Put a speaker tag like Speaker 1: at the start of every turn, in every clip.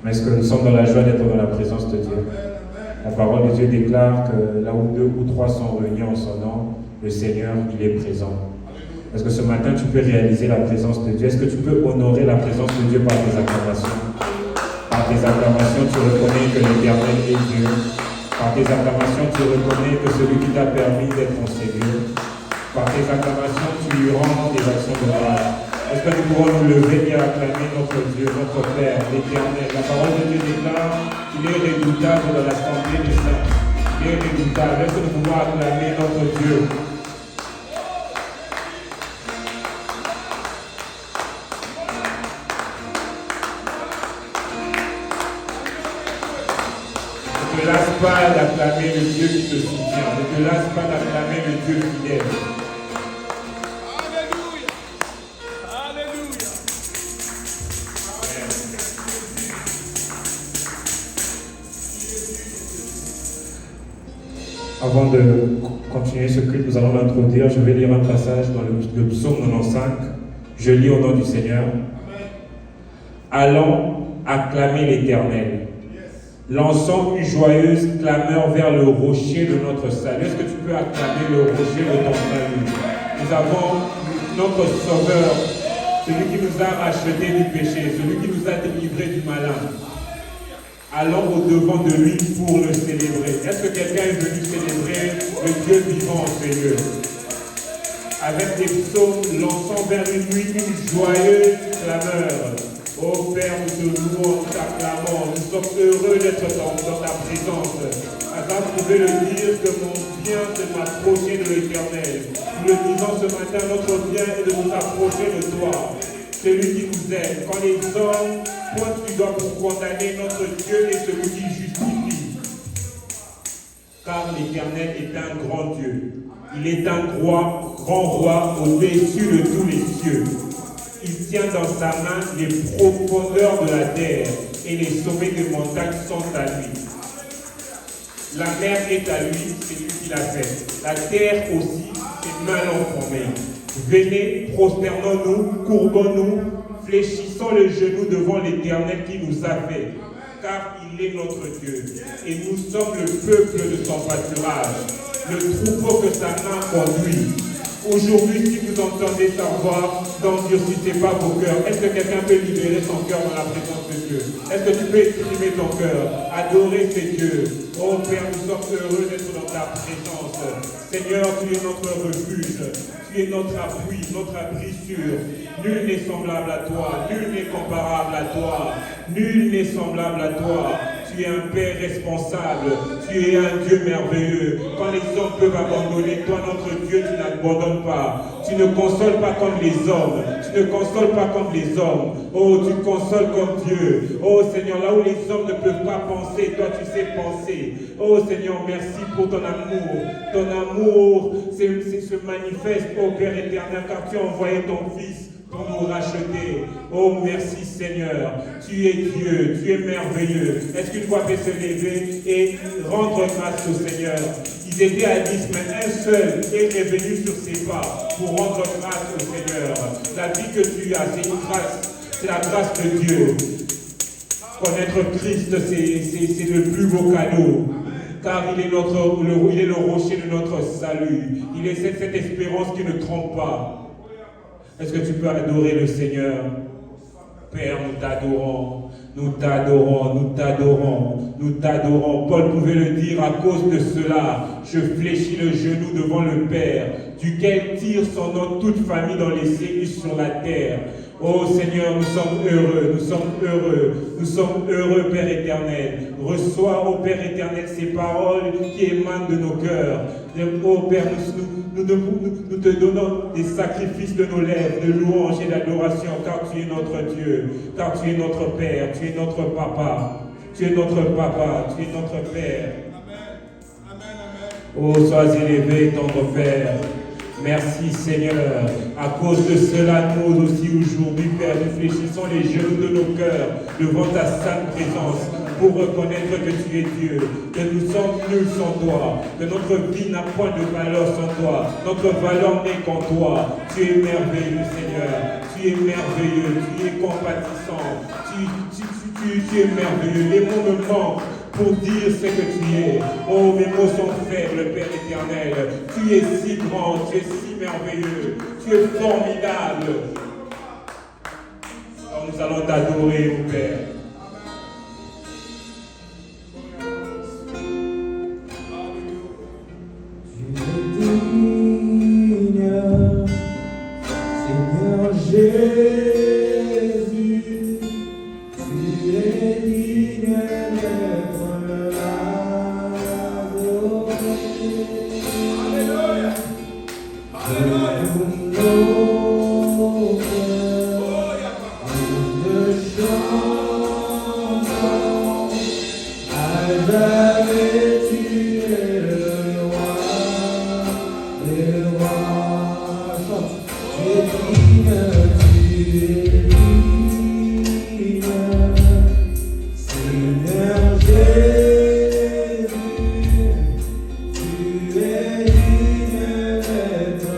Speaker 1: Mais est-ce que nous sommes dans la joie d'être dans la présence de Dieu? La parole de Dieu déclare que là où 2 ou 3 sont réunis en son nom, le Seigneur, il est présent. Est-ce que ce matin, tu peux réaliser la présence de Dieu? Est-ce que tu peux honorer la présence de Dieu par tes acclamations? Par tes acclamations, tu reconnais que l'Éternel est Dieu. Par tes acclamations, tu reconnais que celui qui t'a permis d'être ton Seigneur. Par tes acclamations, tu lui rends des actions de grâce. Est-ce que nous pouvons nous lever et acclamer notre Dieu, notre Père, l'Éternel? La parole de Dieu déclare qu'il est redoutable dans l'assemblée des saints. Il est redoutable. Est-ce que nous pouvons acclamer notre Dieu? Ne te lasse pas d'acclamer le Dieu qui te soutient. Ne te lasse pas d'acclamer le Dieu fidèle. Avant de continuer ce culte, nous allons l'introduire. Je vais lire un passage dans le psaume 95. Je lis au nom du Seigneur. Allons acclamer l'Éternel. Lançons une joyeuse clameur vers le rocher de notre salut. Est-ce que tu peux acclamer le rocher de ton salut? Nous avons notre Sauveur, celui qui nous a rachetés du péché, celui qui nous a délivrés du malin. Allons au-devant de lui pour le célébrer. Est-ce que quelqu'un est venu célébrer le Dieu vivant en ces lieux? Avec des psaumes, lançant vers une nuit une joyeuse clameur. Ô Père, nous te louons, nous t'acclamons, nous sommes heureux d'être dans ta présence. Afin vous pouvez le dire que mon bien c'est de m'approcher de l'Éternel. Nous le disons ce matin, notre bien est de nous approcher de toi. Celui qui nous aime. Quand les hommes pointent du doigt pour condamner, notre Dieu est celui qui justifie. Car l'Éternel est un grand Dieu. Il est un grand roi au-dessus de tous les cieux. Il tient dans sa main les profondeurs de la terre et les sommets des montagnes sont à lui. La mer est à lui, c'est lui qui l'a fait. La terre aussi, ses mains l'ont formée. Venez, prosternons-nous, courbons-nous, fléchissons les genoux devant l'Éternel qui nous a fait, car il est notre Dieu, et nous sommes le peuple de son pâturage, le troupeau que sa main conduit. Aujourd'hui, si vous entendez sa voix, n'endurcissez pas vos cœurs. Est-ce que quelqu'un peut libérer son cœur dans la présence de Dieu? Est-ce que tu peux exprimer ton cœur, adorer ces dieux? Oh Père, nous sommes heureux d'être dans ta présence. Seigneur, tu es notre refuge. Tu es notre appui, notre abri sûr. Nul n'est semblable à toi, nul n'est comparable à toi, nul n'est semblable à toi. Tu es un Père responsable, tu es un Dieu merveilleux. Quand les hommes peuvent abandonner, toi notre Dieu, tu n'abandonnes pas. Tu ne consoles pas comme les hommes, tu ne consoles pas comme les hommes. Oh, tu consoles comme Dieu. Oh Seigneur, là où les hommes ne peuvent pas penser, toi tu sais penser. Oh Seigneur, merci pour ton amour. Ton amour se manifeste, oh Père éternel, car tu as envoyé ton Fils pour nous racheter. Oh merci Seigneur, tu es Dieu, tu es merveilleux. Est-ce qu'une fois peut se lever et rendre grâce au Seigneur? Ils étaient à 10, mais un seul est revenu sur ses pas pour rendre grâce au Seigneur. La vie que tu as, c'est une grâce, c'est la grâce de Dieu. Connaître Christ, c'est le plus beau cadeau. Car il est le rocher de notre salut. Il est cette espérance qui ne trompe pas. Est-ce que tu peux adorer le Seigneur? Père, nous t'adorons, nous t'adorons, nous t'adorons, nous t'adorons. Paul pouvait le dire, à cause de cela, je fléchis le genou devant le Père, duquel tire son nom toute famille dans les cieux sur la terre. Oh Seigneur, nous sommes heureux, nous sommes heureux, nous sommes heureux, Père éternel. Reçois, ô Père éternel, ces paroles qui émanent de nos cœurs. Oh Père, nous te donnons des sacrifices de nos lèvres, de louanges et d'adoration, car tu es notre Dieu, car tu es notre Père, tu es notre Papa, tu es notre Papa, tu es notre Père. Oh, sois élevé, tendre Père. Merci Seigneur. À cause de cela, nous aussi aujourd'hui, Père, nous fléchissons les genoux de nos cœurs devant ta sainte présence pour reconnaître que tu es Dieu, que nous sommes nuls sans toi, que notre vie n'a point de valeur sans toi. Notre valeur n'est qu'en toi. Tu es merveilleux Seigneur. Tu es merveilleux. Tu es compatissant. Tu Tu es merveilleux. Les mots me manquent pour dire ce que tu es. Oh, mes mots sont faibles, Père éternel. Tu es si grand, tu es si merveilleux. Tu es formidable. Alors nous allons t'adorer, mon Père.
Speaker 2: Seigneur Jésus, tu es digne d'être adoré. Alléluia. Alléluia. Nous chantons, Adonai, tu es le roi, le roi. Chante. Tu es digne, Seigneur Jésus, tu es digne d'être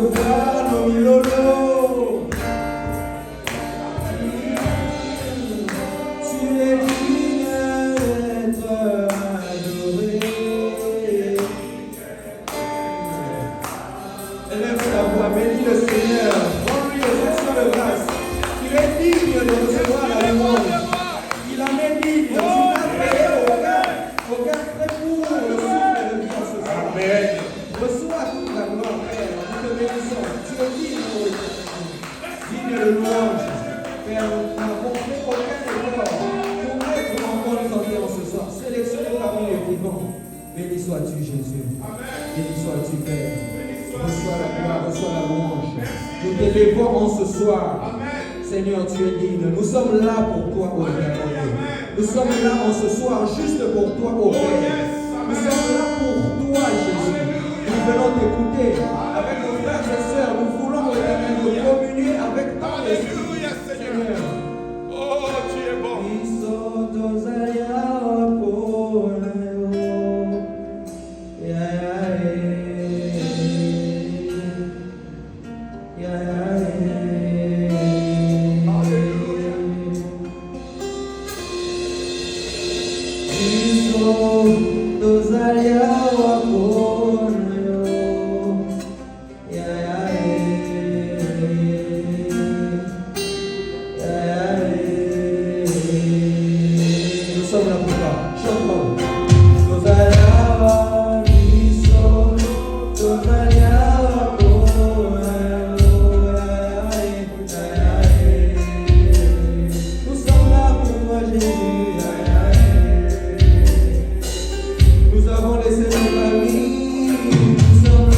Speaker 2: voir nos milolos. Tu es digne d'être adoré. Élève ta voix, bénis le Seigneur. Rends-lui les actions de grâce. Il est digne de recevoir la louange. Il en est digne. Tu n'as créé aucun frais pour le souffle de vie en ce soir.
Speaker 1: Amen.
Speaker 2: Reçois toute la gloire, Père. Nous te bénissons. Tu es digne, ô Éternel. Digne de louange. Père, nous n'avons fait aucun effort pour être en bonne santé en ce soir. Sélectionné parmi les vivants. Béni sois-tu, Jésus. Béni sois-tu, Père. Reçois la gloire, reçois la louange. Nous t'élevons en ce soir. Seigneur, tu es digne. Nous sommes là pour toi, ô Père. Nous sommes là en ce soir juste pour toi, ô Père. Nous sommes là pour toi, Jésus. Nous venons t'écouter avec nos frères et sœurs. Nous voulons, ô Éternel, nous communier avec ton esprit, Seigneur.
Speaker 3: Oh, tu es bon.
Speaker 2: Nous sommes là pour toi. Chante-moi. Nous sommes là pour toi, Jésus. Nous avons laissé nos familles. Nous sommes là.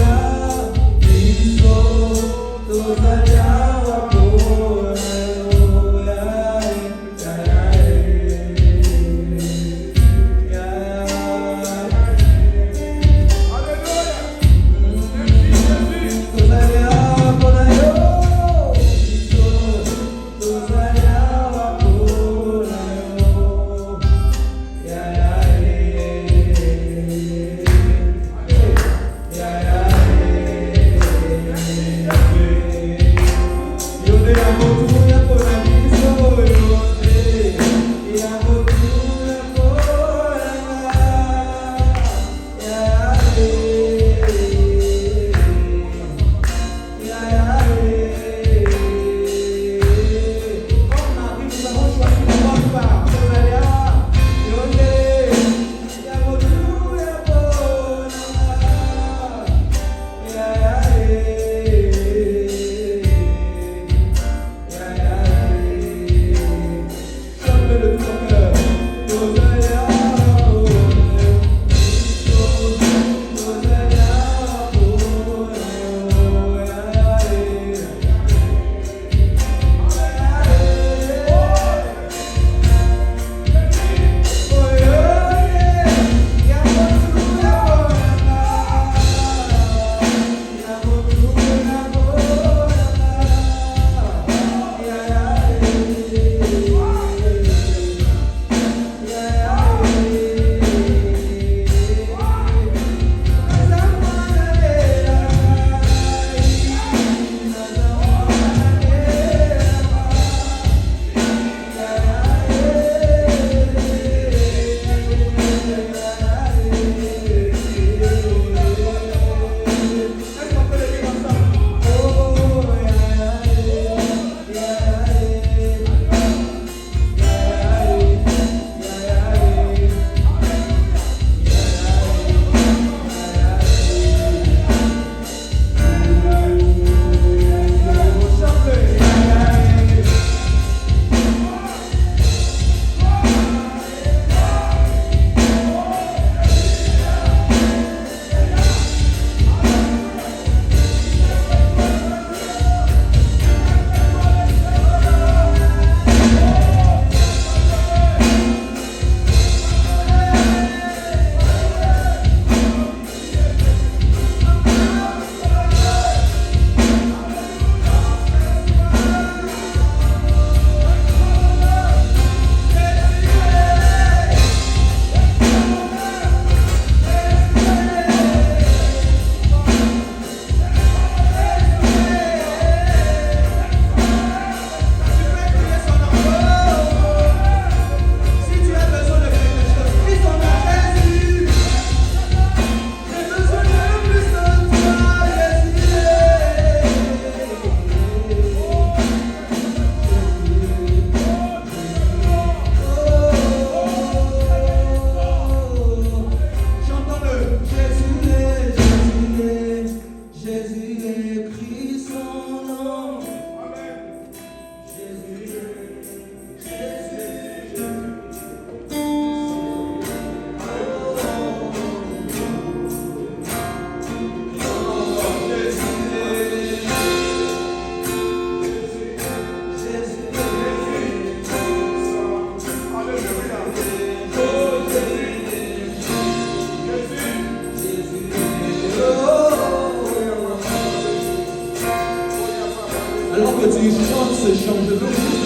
Speaker 2: que tu chantes ce chant, je veux juste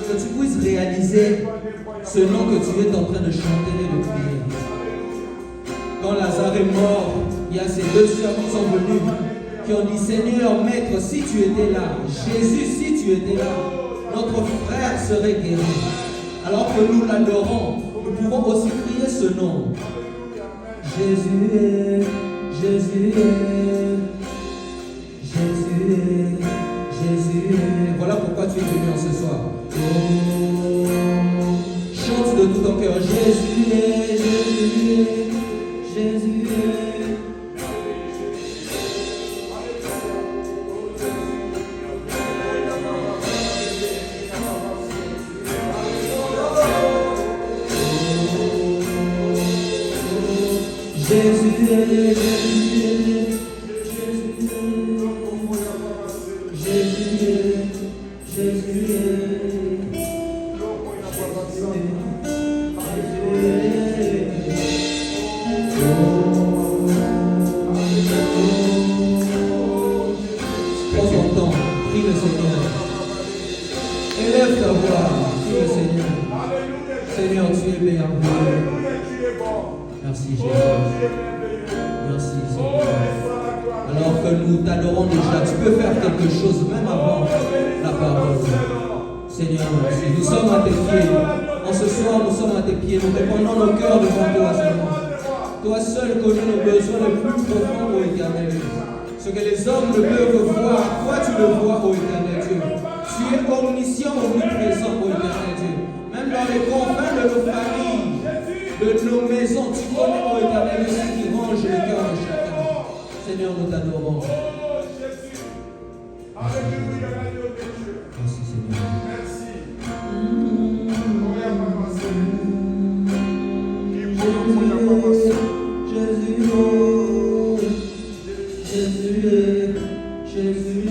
Speaker 2: que tu puisses réaliser ce nom que tu es en train de chanter et de prier. Quand Lazare est mort, il y a ces deux sœurs qui sont venues, qui ont dit, Seigneur, Maître, si tu étais là, Jésus, si tu étais là, notre frère serait guéri. Alors que nous l'adorons, nous pouvons aussi prier ce nom. Jésus est, Jésus est, Jésus est, Jésus est. Voilà pourquoi tu es venu en ce soir. Oh, chante de tout ton cœur. Jésus est, Jésus est, Jésus est. Jésus est, Jésus est, Jésus est, Jésus est. Prends ton temps, prie le Seigneur. Élève ta voix, prie le Seigneur. Seigneur, tu es merveilleux. Merci Jésus. Merci Seigneur. Alors que nous t'adorons déjà, tu peux faire quelque chose même avant la parole. Seigneur, merci. Nous sommes à tes pieds. En ce soir, nous sommes à tes pieds. Nous répandons nos cœurs devant toi seulement. Toi seul connais nos besoins les plus profonds, ô Éternel. Ce que les hommes ne peuvent voir, toi tu le vois, ô Éternel Dieu. Tu es omniscient, omniprésent, ô Éternel Dieu. Même dans les confins de nos familles, de nos maisons, tu connais, ô Éternel, ce qui range le cœur de chacun. Seigneur, nous t'adorons. Merci Seigneur. Jésus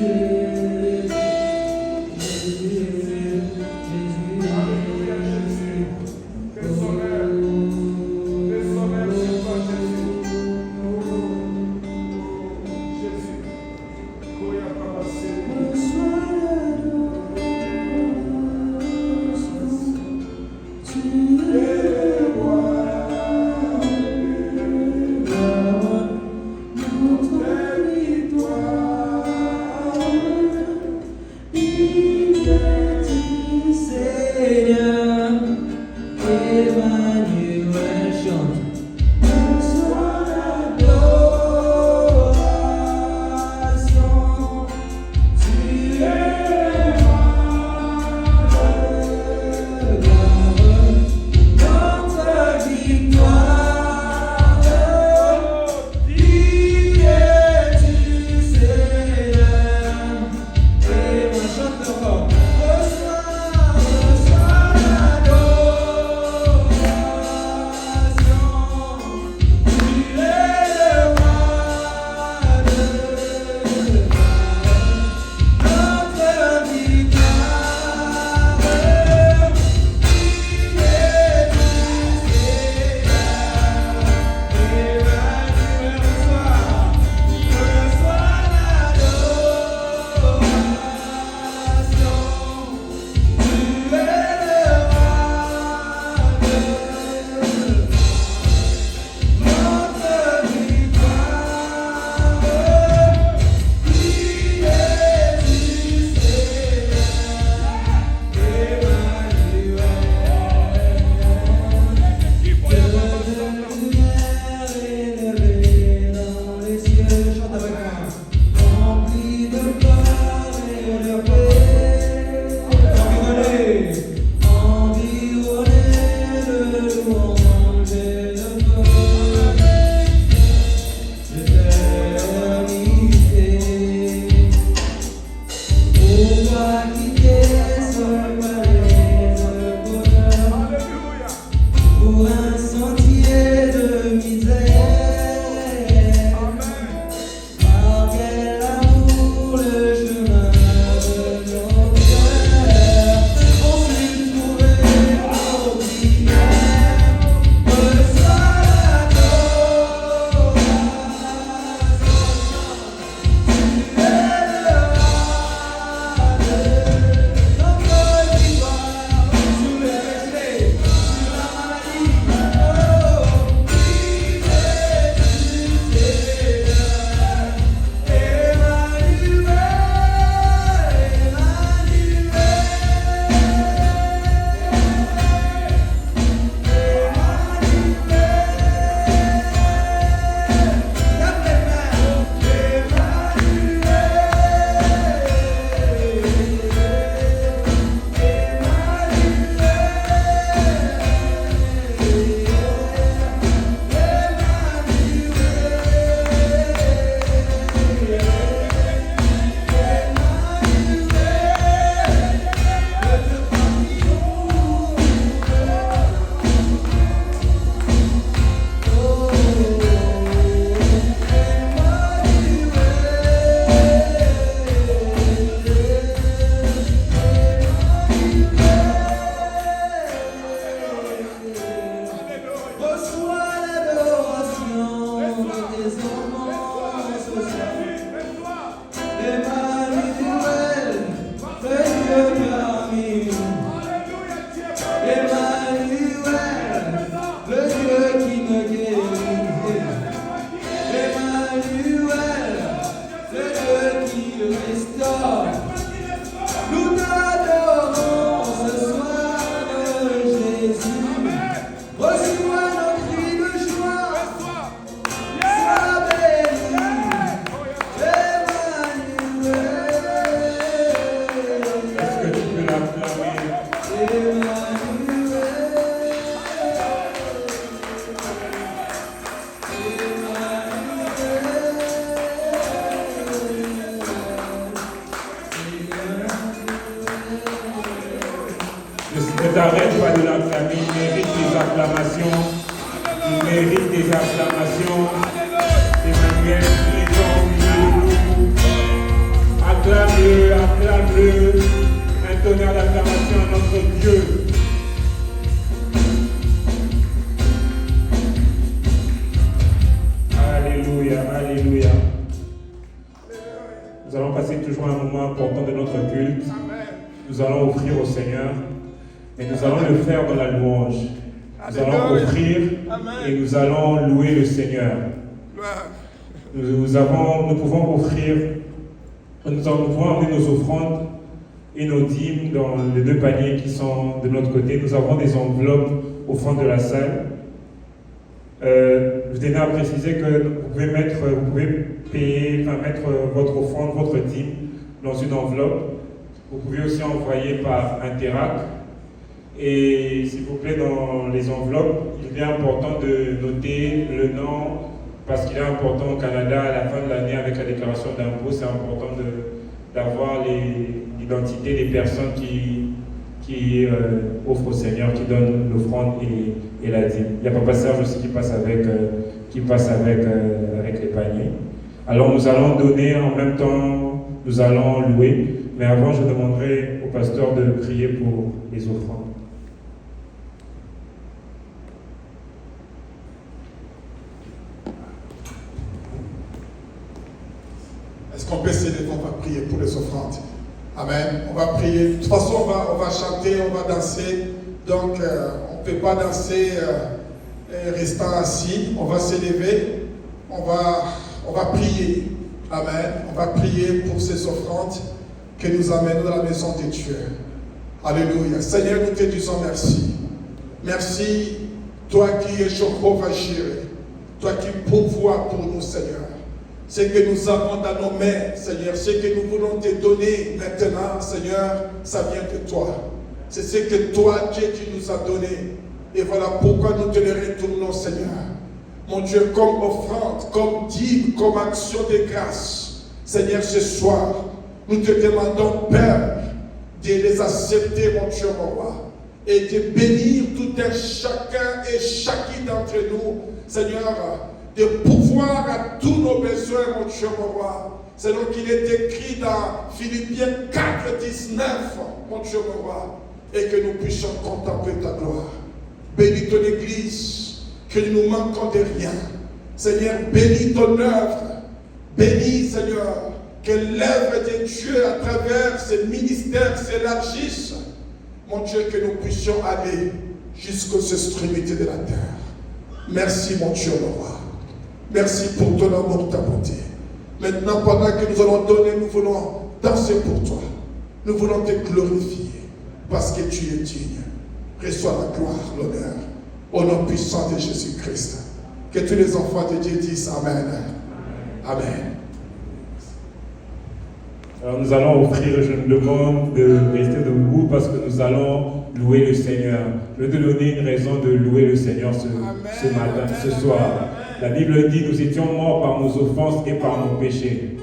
Speaker 1: acclamations. Il mérite des acclamations. Emmanuel, présent, acclame-le, acclame-le. Un tonnerre d'acclamation à notre Dieu. Alléluia, alléluia. Nous allons passer toujours un moment important de notre culte. Nous allons offrir au Seigneur, et nous allons le faire dans la louange. Nous allons offrir et nous allons louer le Seigneur. Nous pouvons offrir, nous pouvons amener nos offrandes et nos dîmes dans les deux paniers qui sont de notre côté. Nous avons des enveloppes au fond de la salle. Je tenais à préciser que vous pouvez mettre votre offrande, votre dîme dans une enveloppe. Vous pouvez aussi envoyer par Interac. Et s'il vous plaît, dans les enveloppes, il est important de noter le nom, parce qu'il est important au Canada, à la fin de l'année, avec la déclaration d'impôt, c'est important d'avoir l'identité des personnes qui offrent au Seigneur, qui donnent l'offrande et la dîme. Il y a Papa Serge aussi qui passe avec les paniers. Alors nous allons donner en même temps, nous allons louer, mais avant je demanderai au pasteur de prier pour les offrandes.
Speaker 3: Est-ce qu'on peut s'élever, on va prier pour les offrandes? Amen. On va prier. De toute façon, on va chanter, on va danser. Donc, on ne peut pas danser restant assis. On va s'élever. On va prier. Amen. On va prier pour ces offrandes que nous amenons dans la maison de Dieu. Alléluia. Seigneur, nous te disons merci. Merci, toi qui es Jéhovah Jireh. Toi qui pourvois pour nous, Seigneur. Ce que nous avons dans nos mains, Seigneur, ce que nous voulons te donner maintenant, Seigneur, ça vient de toi. C'est ce que toi, Dieu, tu nous as donné. Et voilà pourquoi nous te le retournons, Seigneur. Mon Dieu, comme offrande, comme dîme, comme action de grâce. Seigneur, ce soir, nous te demandons, Père, de les accepter, mon Dieu, mon roi. Et de bénir tout un chacun et chacune d'entre nous, Seigneur, de pouvoir à tous nos besoins, mon Dieu, mon roi. Selon qu'il est écrit dans Philippiens 4, 19, mon Dieu, mon roi. Et que nous puissions contempler ta gloire. Bénis ton Église, que nous ne manquons de rien. Seigneur, bénis ton œuvre. Bénis, Seigneur, que l'œuvre de Dieu à travers ces ministères s'élargisse. Mon Dieu, que nous puissions aller jusqu'aux extrémités de la terre. Merci, mon Dieu, mon roi. Merci pour ton amour, ta bonté. Maintenant, pendant que nous allons donner, nous voulons danser pour toi. Nous voulons te glorifier parce que tu es digne. Reçois la gloire, l'honneur, au nom puissant de Jésus-Christ. Que tous les enfants de Dieu disent Amen. Amen.
Speaker 1: Alors nous allons offrir, je me demande de rester debout parce que nous allons louer le Seigneur. Je vais te donner une raison de louer le Seigneur ce matin, ce soir. La Bible dit, nous étions morts par nos offenses et par nos péchés,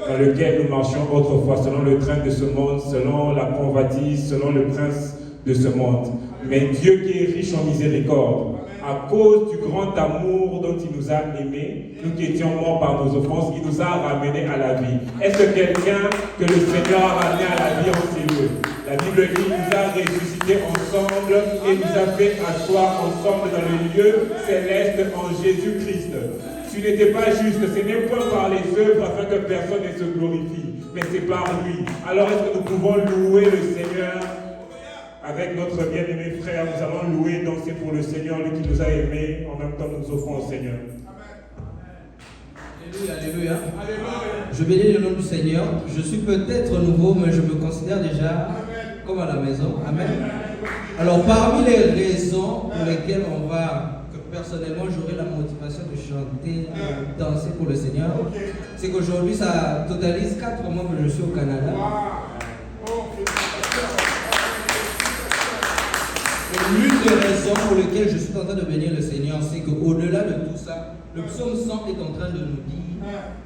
Speaker 1: dans lequel nous marchions autrefois, selon le train de ce monde, selon la convoitise, selon le prince de ce monde. Mais Dieu qui est riche en miséricorde, à cause du grand amour dont il nous a aimés, nous qui étions morts par nos offenses, il nous a ramenés à la vie. Est-ce que quelqu'un que le Seigneur a ramené à la vie en ces lieux? La Bible dit, il nous a ressuscités ensemble et nous a fait asseoir ensemble dans le lieu céleste en Jésus-Christ. Tu n'étais pas juste, ce n'est point par les œuvres afin que personne ne se glorifie, mais c'est par lui. Alors est-ce que nous pouvons louer le Seigneur avec notre bien-aimé frère? Nous allons louer, danser pour le Seigneur, lui qui nous a aimés, en même temps nous offrons au Seigneur.
Speaker 4: Alléluia, alléluia. Je bénis le nom du Seigneur. Je suis peut-être nouveau, mais je me considère déjà comme à la maison. Amen. Alors, parmi les raisons pour lesquelles personnellement, j'aurai la motivation de chanter, de danser pour le Seigneur, c'est qu'aujourd'hui, ça totalise 4 mois que je suis au Canada. Et l'une des raisons pour lesquelles je suis en train de bénir le Seigneur, c'est qu'au-delà de tout ça, le psaume 100 est en train de nous dire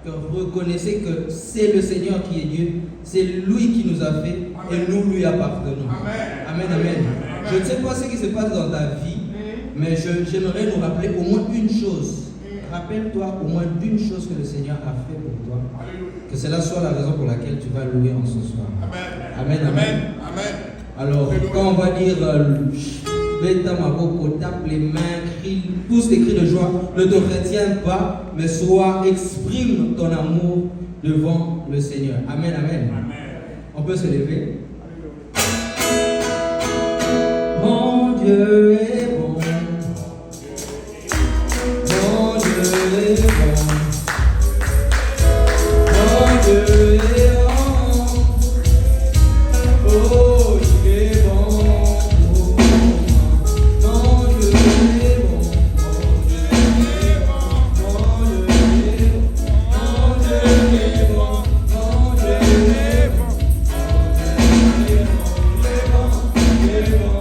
Speaker 4: que reconnaissez que c'est le Seigneur qui est Dieu, c'est lui qui nous a fait et nous lui appartenons. Amen, amen. Je ne sais pas ce qui se passe dans ta vie, Mais j'aimerais nous rappeler au moins une chose. Rappelle-toi au moins d'une chose que le Seigneur a fait pour toi. Que cela soit la raison pour laquelle tu vas louer en ce soir. Amen. Amen. Alors, quand on va dire Beta Maboko, tape les mains, crie, pousse des cris de joie, ne te retiens pas, mais exprime ton amour devant le Seigneur. Amen, amen. On peut se lever. Mon Dieu est bon. Mon Dieu est bon. Mon Dieu est bon. Oh, il est bon. Mon Dieu est bon. Mon Dieu est bon. Mon Dieu est bon. Mon Dieu est bon. Il est bon. Il est bon.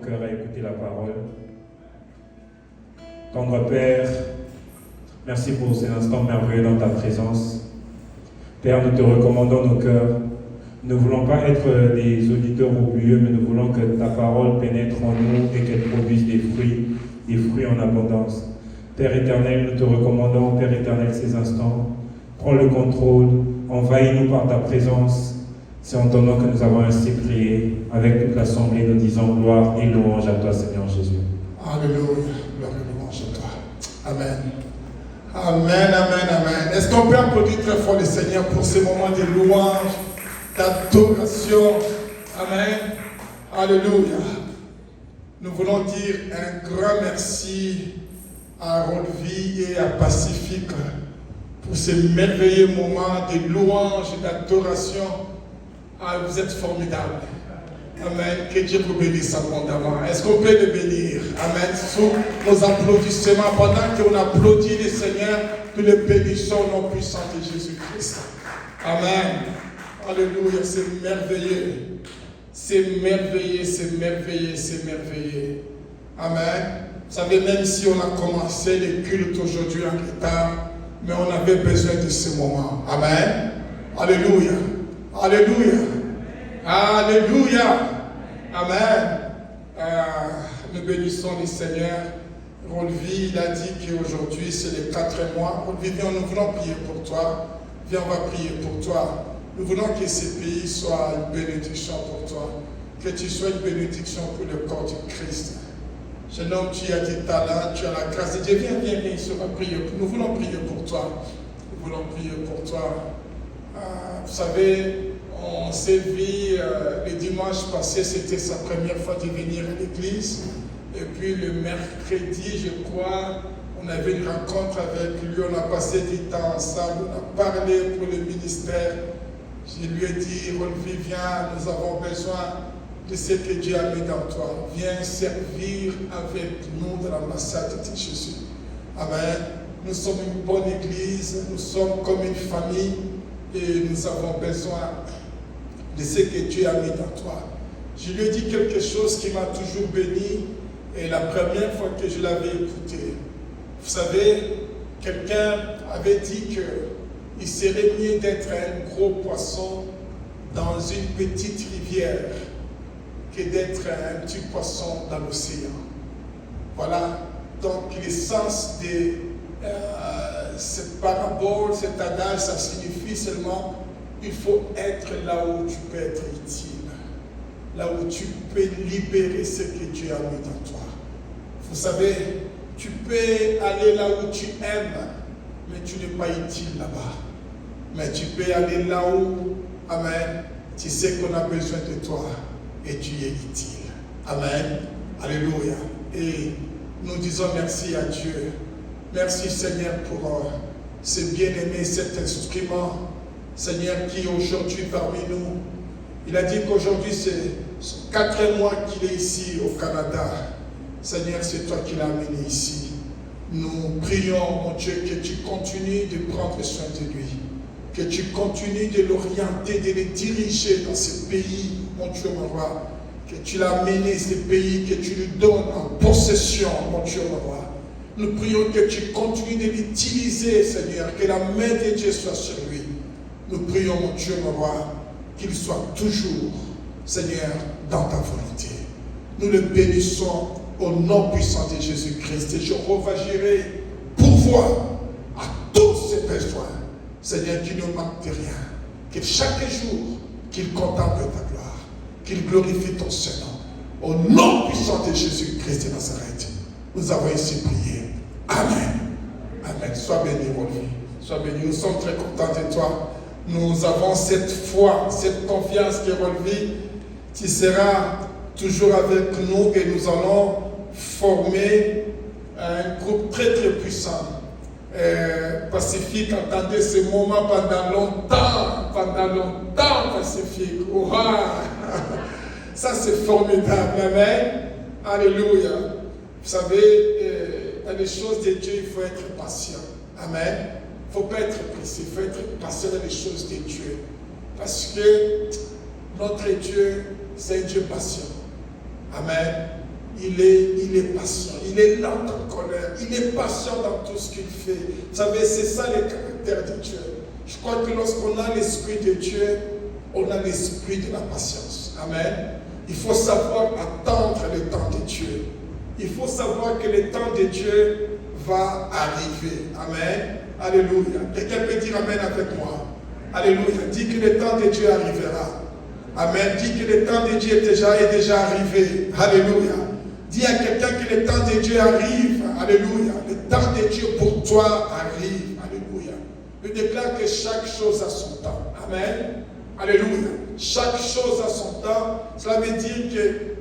Speaker 1: cœur à écouter la parole. Tendre Père, merci pour ces instants merveilleux dans ta présence. Père, nous te recommandons nos cœurs. Nous ne voulons pas être des auditeurs oublieux, mais nous voulons que ta parole pénètre en nous et qu'elle produise des fruits en abondance. Père éternel, nous te recommandons, Père éternel, ces instants. Prends le contrôle, envahis-nous par ta présence. C'est en ton nom que nous avons ainsi prié. Avec toute l'assemblée, nous disons gloire et louange à toi, Seigneur Jésus.
Speaker 3: Alléluia, gloire et louange à toi. Amen. Amen, amen, amen. Est-ce qu'on peut applaudir très fort le Seigneur pour ces moments de louange, d'adoration? Amen. Alléluia. Nous voulons dire un grand merci à Rolvi et à Pacifique pour ces merveilleux moments de louange et d'adoration. Ah, vous êtes formidables. Amen. Que Dieu vous bénisse abondamment. Est-ce qu'on peut le bénir? Amen. Sous nos applaudissements, pendant qu'on applaudit le Seigneur, nous le bénissons au nom puissant de Jésus-Christ. Amen. Alléluia. C'est merveilleux. C'est merveilleux, c'est merveilleux, c'est merveilleux. Amen. Vous savez, même si on a commencé les cultes aujourd'hui en retard, mais on avait besoin de ce moment. Amen. Alléluia. Alléluia. Alléluia. Amen. Nous bénissons le Seigneur. Rolvi, il a dit qu'aujourd'hui c'est les 4 mois. Rolvi, viens, nous voulons prier pour toi. Viens, on va prier pour toi. Nous voulons que ce pays soit une bénédiction pour toi. Que tu sois une bénédiction pour le corps du Christ. Jeune homme, tu as des talents, tu as la grâce de Dieu. Viens, viens, viens, on va prier. Nous voulons prier pour toi. Nous voulons prier pour toi. Vous savez, on s'est vu le dimanche passé, c'était sa première fois de venir à l'église. Et puis le mercredi, je crois, on avait une rencontre avec lui, on a passé du temps ensemble, on a parlé pour le ministère. Je lui ai dit, Rolvi, viens, nous avons besoin de ce que Dieu a mis dans toi. Viens servir avec nous dans l'ambassade de Jésus. Amen. Nous sommes une bonne église, nous sommes comme une famille et nous avons besoin de ce que Dieu a mis dans toi. Je lui ai dit quelque chose qui m'a toujours béni et la première fois que je l'avais écouté. Vous savez, quelqu'un avait dit qu'il serait mieux d'être un gros poisson dans une petite rivière que d'être un petit poisson dans l'océan. Voilà, donc l'essence de cette parabole, cet adage, ça signifie seulement il faut être là où tu peux être utile, là où tu peux libérer ce que Dieu a mis dans toi. Vous savez, tu peux aller là où tu aimes, mais tu n'es pas utile là-bas. Mais tu peux aller là où, amen, tu sais qu'on a besoin de toi et tu es utile. Amen. Alléluia. Et nous disons merci à Dieu. Merci Seigneur pour ce bien-aimé, cet instrument. Seigneur, qui aujourd'hui parmi nous, il a dit qu'aujourd'hui c'est 4 mois qu'il est ici au Canada. Seigneur, c'est toi qui l'as amené ici. Nous prions, mon Dieu, que tu continues de prendre soin de lui, que tu continues de l'orienter, de le diriger dans ce pays, mon Dieu, mon roi, que tu l'as amené ce pays, que tu lui donnes en possession, mon Dieu, mon roi. Nous prions que tu continues de l'utiliser, Seigneur, que la main de Dieu soit sur lui. Nous prions, mon Dieu, mon roi, qu'il soit toujours, Seigneur, dans ta volonté. Nous le bénissons au nom puissant de Jésus-Christ. Et Jéhovah Jireh pourvoit à tous ses besoins. Seigneur, qu'il ne manque de rien. Que chaque jour, qu'il contemple ta gloire. Qu'il glorifie ton Saint-Nom. Au nom puissant de Jésus-Christ de Nazareth. Nous avons ici prié. Amen. Amen. Sois béni, mon Dieu. Sois béni. Nous sommes très contents de toi. Nous avons cette foi, cette confiance que Rolvi, tu seras toujours avec nous et nous allons former un groupe très très puissant. Pacifique, attendez ce moment pendant longtemps, Pacifique. Ouah. Ça c'est formidable, amen. Alléluia. Vous savez, dans les choses de Dieu, il faut être patient. Amen. Il ne faut pas être pressé, il faut être patient dans les choses de Dieu. Parce que notre Dieu, c'est un Dieu patient. Amen. il est patient, il est lent en colère, il est patient dans tout ce qu'il fait. Vous savez, c'est ça le caractère de Dieu. Je crois que lorsqu'on a l'esprit de Dieu, on a l'esprit de la patience. Amen. Il faut savoir attendre le temps de Dieu. Il faut savoir que le temps de Dieu va arriver. Amen. Alléluia. Quelqu'un peut dire Amen avec moi. Alléluia. Dis que le temps de Dieu arrivera. Amen. Dis que le temps de Dieu est déjà arrivé. Alléluia. Dis à quelqu'un que le temps de Dieu arrive. Alléluia. Le temps de Dieu pour toi arrive. Alléluia. Je déclare que chaque chose a son temps. Amen. Alléluia. Chaque chose a son temps. Cela veut dire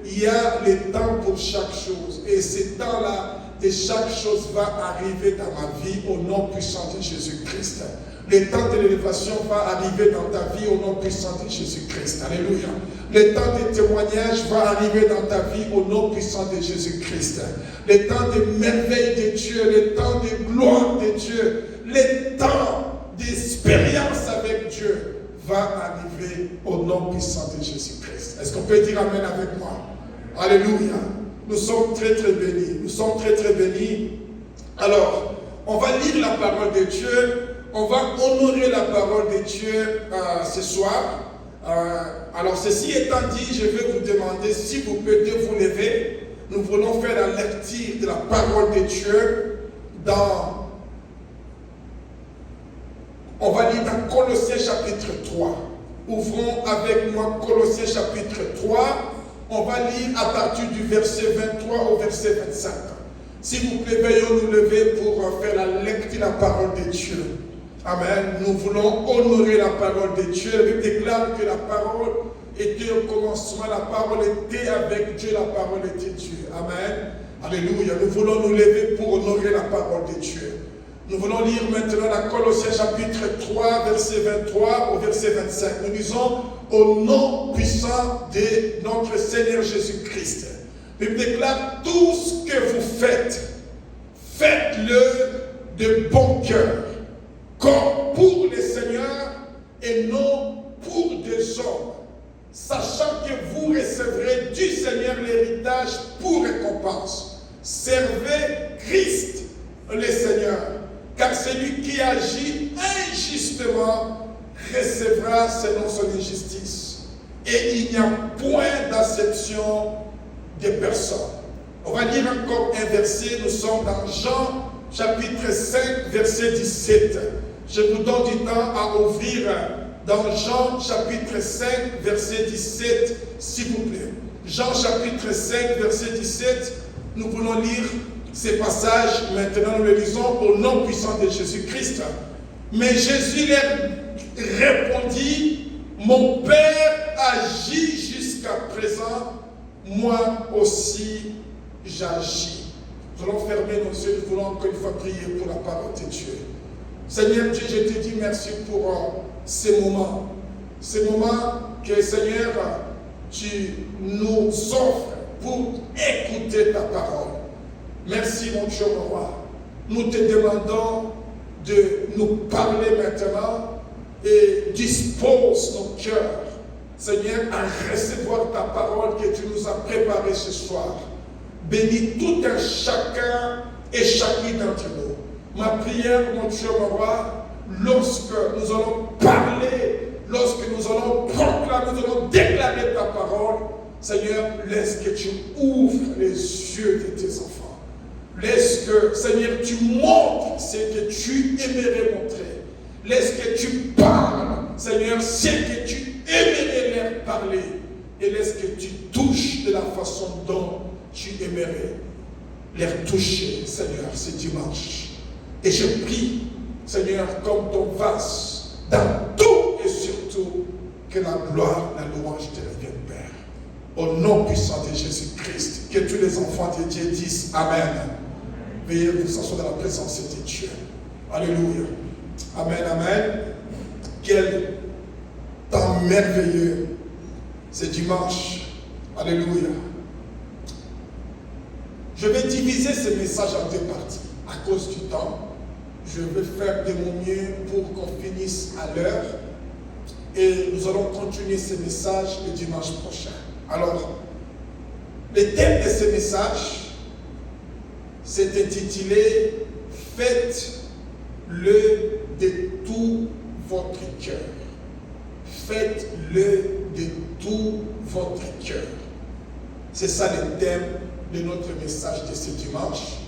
Speaker 3: qu'il y a le temps pour chaque chose. Et ce temps-là, de chaque chose va arriver dans ma vie au nom puissant de Jésus-Christ. Le temps de l'élévation va arriver dans ta vie au nom puissant de Jésus-Christ. Alléluia. Le temps de témoignage va arriver dans ta vie au nom puissant de Jésus-Christ. Le temps de merveille de Dieu, le temps de gloire de Dieu, le temps d'expérience avec Dieu va arriver au nom puissant de Jésus-Christ. Est-ce qu'on peut dire Amen avec moi? Alléluia. Nous sommes très très bénis. Nous sommes très très bénis. Alors, on va lire la parole de Dieu. On va honorer la parole de Dieu ce soir. Alors, ceci étant dit, je vais vous demander si vous pouvez vous lever. Nous voulons faire la lecture de la parole de Dieu on va lire dans Colossiens chapitre 3. Ouvrons avec moi Colossiens chapitre 3. On va lire à partir du verset 23 au verset 25. Si vous plaît, veuillez nous lever pour faire la lecture de la parole de Dieu. Amen. Nous voulons honorer la parole de Dieu. La Bible déclare que la parole était au commencement, la parole était avec Dieu, la parole était Dieu. Amen. Alléluia. Nous voulons nous lever pour honorer la parole de Dieu. Nous voulons lire maintenant la Colossiens chapitre 3, verset 23 au verset 25. Nous lisons au nom puissant de notre Seigneur Jésus-Christ. La Bible déclare tout ce que vous faites, faites-le de bon cœur, comme pour le Seigneur et non pour des hommes, sachant que vous recevrez du Seigneur l'héritage pour récompense. Servez Christ le Seigneur. Car celui qui agit injustement recevra selon son injustice. Et il n'y a point d'acception de personne. On va lire encore un verset. Nous sommes dans Jean chapitre 5, verset 17. Je vous donne du temps à ouvrir dans Jean chapitre 5, verset 17, s'il vous plaît. Jean chapitre 5, verset 17. Nous voulons lire ces passages, maintenant nous les lisons au nom puissant de Jésus-Christ. Mais Jésus leur répondit, mon Père agit jusqu'à présent, moi aussi j'agis. Nous allons fermer nos yeux, nous voulons encore une fois prier pour la parole de Dieu. Seigneur Dieu, je te dis merci pour ces moments que Seigneur, tu nous offres pour écouter ta parole. Merci mon Dieu, mon roi. Nous te demandons de nous parler maintenant et dispose nos cœurs, Seigneur, à recevoir ta parole que tu nous as préparée ce soir. Bénis tout un chacun et chacune d'entre nous. Ma prière, mon Dieu, mon roi, lorsque nous allons parler, lorsque nous allons proclamer, nous allons déclarer ta parole, Seigneur, laisse que tu ouvres les yeux de tes enfants. Laisse que, Seigneur, tu montres ce que tu aimerais montrer. Laisse que tu parles, Seigneur, ce que tu aimerais leur parler. Et laisse que tu touches de la façon dont tu aimerais leur toucher, Seigneur, ce dimanche. Et je prie, Seigneur, comme ton vase, dans tout et surtout, que la gloire, la louange te revienne, Père. Au nom puissant de Jésus-Christ, que tous les enfants de Dieu disent Amen. Veuillez vous asseoir dans la présence de Dieu. Alléluia. Amen, amen. Quel temps merveilleux ce dimanche. Alléluia. Je vais diviser ce message en deux parties. À cause du temps, je vais faire de mon mieux pour qu'on finisse à l'heure. Et nous allons continuer ce message le dimanche prochain. Alors, Le thème de ce message, c'est intitulé « Faites-le de tout votre cœur ». Faites-le de tout votre cœur. C'est ça le thème de notre message de ce dimanche.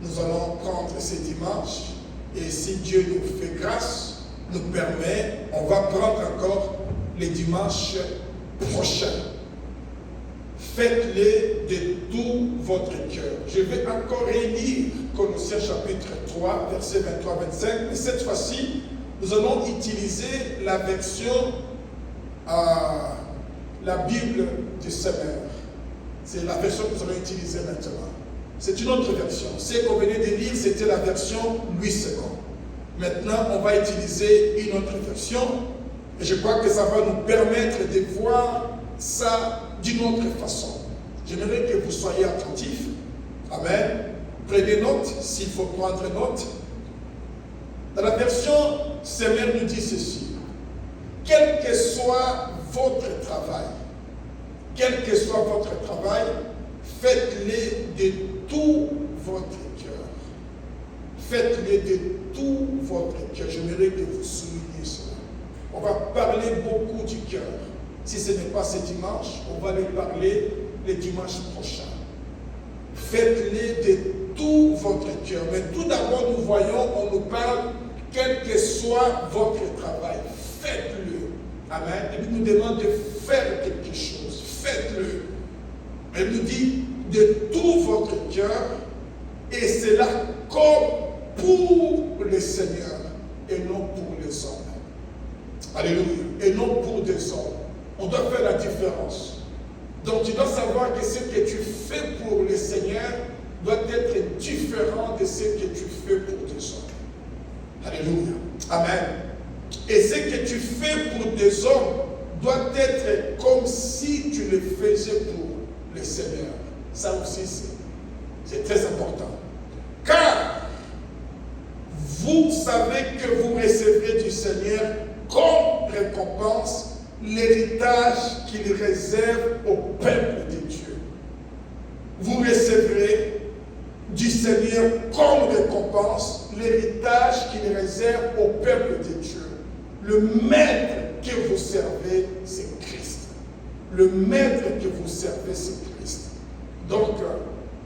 Speaker 3: Nous allons prendre ce dimanche et si Dieu nous fait grâce, nous permet, on va prendre encore les dimanches prochains. Faites-le de tout votre cœur. Je vais encore relire Colossiens chapitre 3, versets 23-25, mais cette fois-ci, nous allons utiliser la version, la Bible du Seigneur. C'est la version que nous allons utiliser maintenant. C'est une autre version. Ce qu'on venait de lire, c'était la version Louis II. Maintenant, on va utiliser une autre version. Et je crois que ça va nous permettre de voir ça d'une autre façon. J'aimerais que vous soyez attentifs. Amen. Prenez note, s'il faut prendre note. Dans la version Seigneur nous dit ceci. Quel que soit votre travail, faites-le de tout votre cœur. Faites-le de tout votre cœur. J'aimerais que vous souligniez cela. On va parler beaucoup du cœur. Si ce n'est pas ce dimanche, on va le parler le dimanche prochain. Faites-le de tout votre cœur. Mais tout d'abord, nous voyons, on nous parle, quel que soit votre travail, faites-le. Amen. Et il nous demande de faire quelque chose. Faites-le. Elle nous dit de tout votre cœur, et c'est là comme pour le Seigneur et non pour les hommes. Alléluia. Et non pour des hommes. On doit faire la différence. Donc tu dois savoir que ce que tu fais pour le Seigneur doit être différent de ce que tu fais pour des hommes. Alléluia. Amen. Et ce que tu fais pour des hommes doit être comme si tu le faisais pour le Seigneur. Ça aussi, c'est très important. Car vous savez que vous recevrez du Seigneur comme récompense l'héritage qu'il réserve au peuple de Dieu. Vous recevrez du Seigneur comme récompense l'héritage qu'il réserve au peuple de Dieu. Le maître que vous servez, c'est Christ. Le maître que vous servez, c'est Christ. Donc,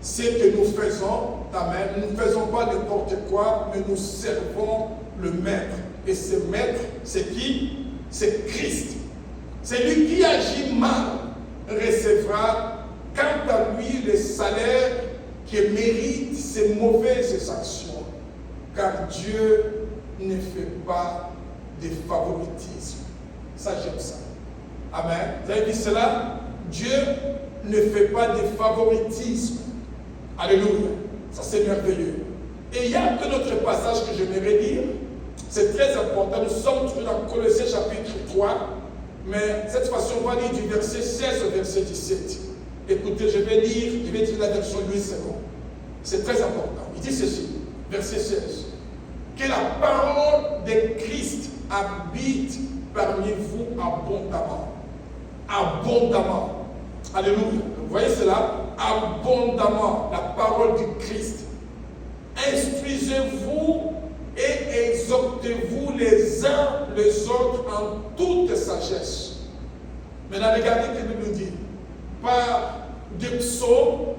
Speaker 3: ce que nous faisons, amen, nous ne faisons pas n'importe quoi, mais nous servons le maître. Et ce maître, c'est qui? C'est Christ. Celui qui agit mal recevra, quant à lui, le salaire qui mérite ses mauvaises actions. Car Dieu ne fait pas de favoritisme. Ça, j'aime ça. Amen. Vous avez dit cela? Dieu ne fait pas de favoritisme. Alléluia. Ça, c'est merveilleux. Et il y a un autre passage que j'aimerais lire. C'est très important. Nous sommes toujours dans Colossiens chapitre 3. Mais cette fois-ci, on va lire du verset 16 au verset 17. Écoutez, je vais lire la version Louis II. C'est très important. Il dit ceci, verset 16. Que la parole de Christ habite parmi vous abondamment. Abondamment. Alléluia. Vous voyez cela? Abondamment. La parole du Christ. Instruisez-vous et exhortez-vous les uns les autres en toute sagesse. Maintenant, regardez ce qu'il nous dit. Par des psaumes,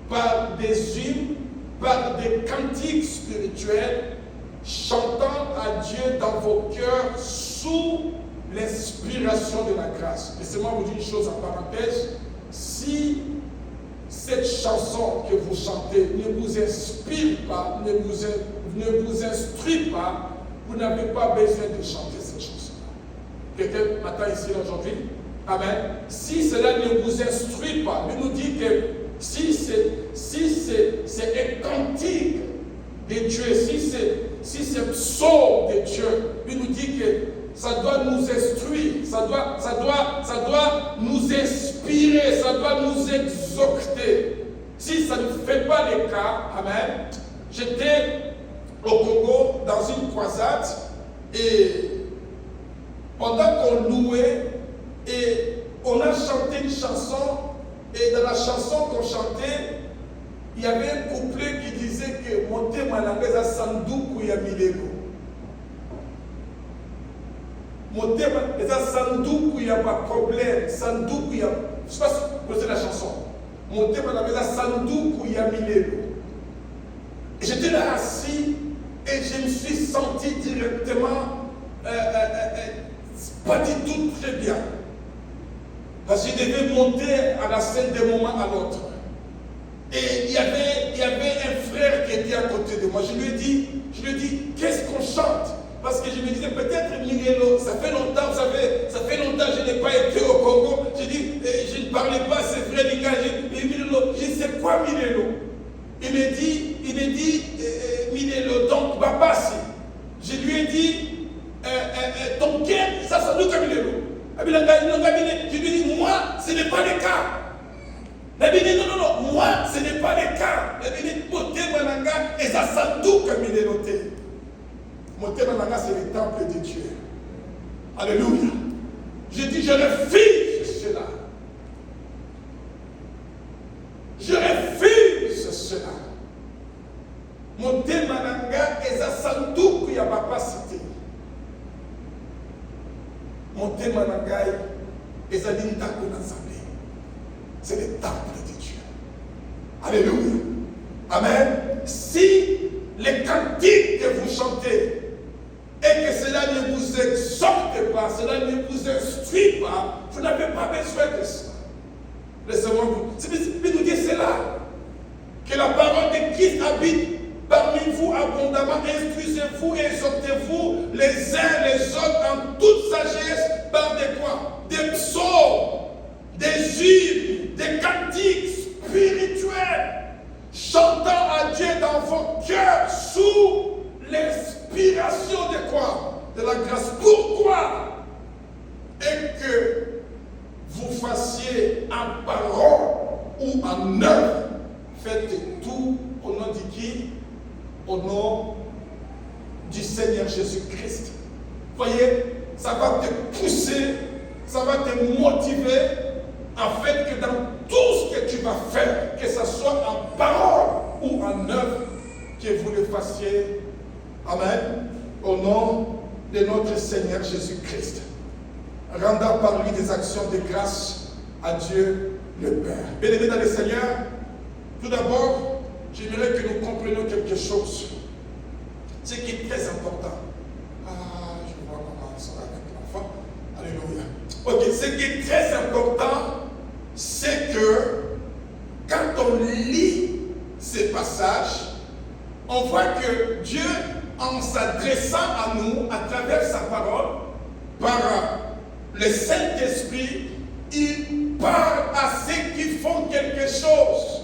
Speaker 3: par des hymnes, par des cantiques spirituels, chantant à Dieu dans vos cœurs sous l'inspiration de la grâce. Laissez-moi vous dire une chose en parenthèse. Si cette chanson que vous chantez ne vous inspire pas, ne vous instruit pas, vous n'avez pas besoin de chanter cette chanson-là. Quelqu'un m'attend ici aujourd'hui? Amen. Si cela ne vous instruit pas, il nous dit que si c'est un cantique de Dieu, si c'est psaume de Dieu, il nous dit que ça doit nous instruire, ça doit nous inspirer, ça doit nous exhorter. Si ça ne fait pas le cas, amen. J'étais au Congo dans une croisade et pendant qu'on louait et on a chanté une chanson Et dans la chanson qu'on chantait, il y avait un couplet qui disait que monter manangeza sanduku ya milelo. Monter manangeza sanduku ya ma problème, sanduku ya. Je sais pas si vous connaissez la chanson. Monter manangeza sanduku ya milelo. Et j'étais là assis et je me suis senti directement pas du tout très bien. Parce que je devais monter à la scène d'un moment à l'autre. Et il y avait un frère qui était à côté de moi. Je lui ai dit, qu'est-ce qu'on chante? Parce que je me disais, peut-être Milelo, ça fait longtemps, vous savez, ça fait longtemps que je n'ai pas été au Congo. J'ai dit, je ne parlais pas, c'est vrai, les gars, Milelo, je sais quoi Milelo? Il me dit, Milelo, donc, Babassi. Je lui ai dit, ton cœur, ça nous comme Milelo. Je lui ai dit, moi, ce n'est pas le cas. Non, moi, ce n'est pas le cas. Moté Mananga et ça s'entoure comme il est noté. Moté Mananga, c'est le temple de Dieu. Alléluia. Je dis, je refuse cela. Je refuse cela. Moté Mananga et ça s'entoure qu'il n'y a pas cité. Moté Mananga et ça dit, c'est le temple de Dieu. Alléluia. Amen. Si les cantiques que vous chantez et que cela ne vous exhorte pas, cela ne vous instruit pas, vous n'avez pas besoin de ça. Laissez-moi vous. C'est nous dire cela. Que la parole de Christ habite parmi vous abondamment. Instruisez-vous et exhortez-vous les uns les autres en toute sagesse par des quoi? Des psaumes, des hymnes, des cantiques spirituels, chantant à Dieu dans vos cœurs sous l'inspiration de quoi? De la grâce. Pourquoi? Et que vous fassiez en parole ou en œuvre, faites tout au nom de qui? Au nom du Seigneur Jésus-Christ. Voyez, ça va te pousser, ça va te motiver, en fait, que dans tout ce que tu vas faire, que ce soit en parole ou en œuvre, que vous le fassiez, amen, au nom de notre Seigneur Jésus-Christ. Rendant par lui des actions de grâce à Dieu le Père. Bien-aimés dans le Seigneur, tout d'abord, j'aimerais que nous comprenions quelque chose. Ce qui est très important. Je vois comment on sera avec l'enfant. Alléluia. Ok, ce qui est très important, c'est que quand on lit ces passages, on voit que Dieu, en s'adressant à nous à travers sa parole, par le Saint-Esprit, il parle à ceux qui font quelque chose,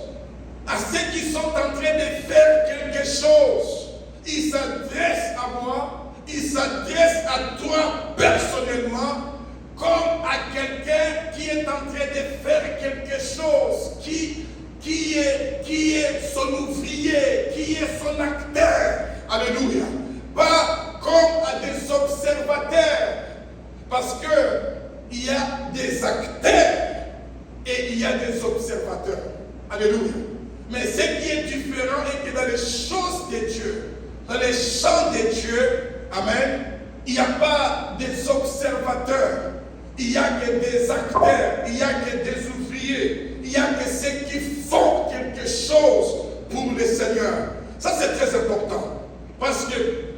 Speaker 3: à ceux qui sont en train de faire quelque chose. Il s'adresse à moi, il s'adresse à toi personnellement, comme à quelqu'un qui est en train de faire quelque chose, qui est son ouvrier, qui est son acteur. Alléluia. Pas comme à des observateurs. Parce qu'il y a des acteurs et il y a des observateurs. Alléluia. Mais ce qui est différent est que dans les choses de Dieu, dans les champs de Dieu, amen, il n'y a pas des observateurs. Il n'y a que des acteurs, il n'y a que des ouvriers, il n'y a que ceux qui font quelque chose pour le Seigneur. Ça, c'est très important. Parce que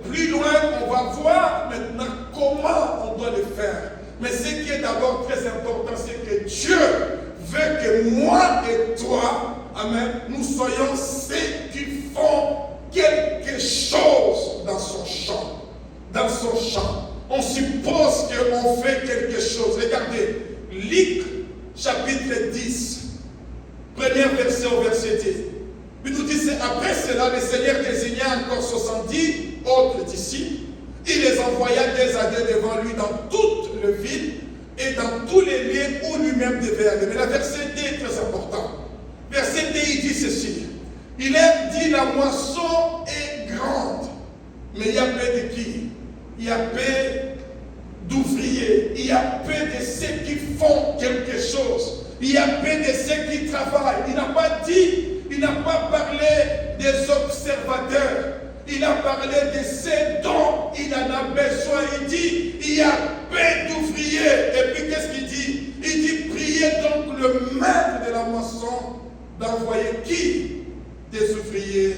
Speaker 3: plus loin, on va voir maintenant comment on doit le faire. Mais ce qui est d'abord très important, c'est que Dieu veut que moi et toi, amen, nous soyons ceux qui font quelque chose dans son champ. Dans son champ. On suppose qu'on fait quelque chose. Regardez, Luc chapitre 10, premier verset au verset 10. Il nous dit, après cela, le Seigneur désigna encore 70 autres disciples. Il les envoya deux à deux devant lui dans toute la ville et dans tous les lieux où lui-même devait aller. Mais le verset D est très important. Verset D, il dit ceci. Il est dit, la moisson est grande, mais il y a peu de qui? Il y a peu d'ouvriers, il y a peu de ceux qui font quelque chose. Il y a paix de ceux qui travaillent. Il n'a pas parlé des observateurs. Il a parlé de ceux dont il en a besoin. Il dit, il y a paix d'ouvriers. Et puis qu'est-ce qu'il dit? Il dit, priez donc le maître de la moisson d'envoyer qui? Des ouvriers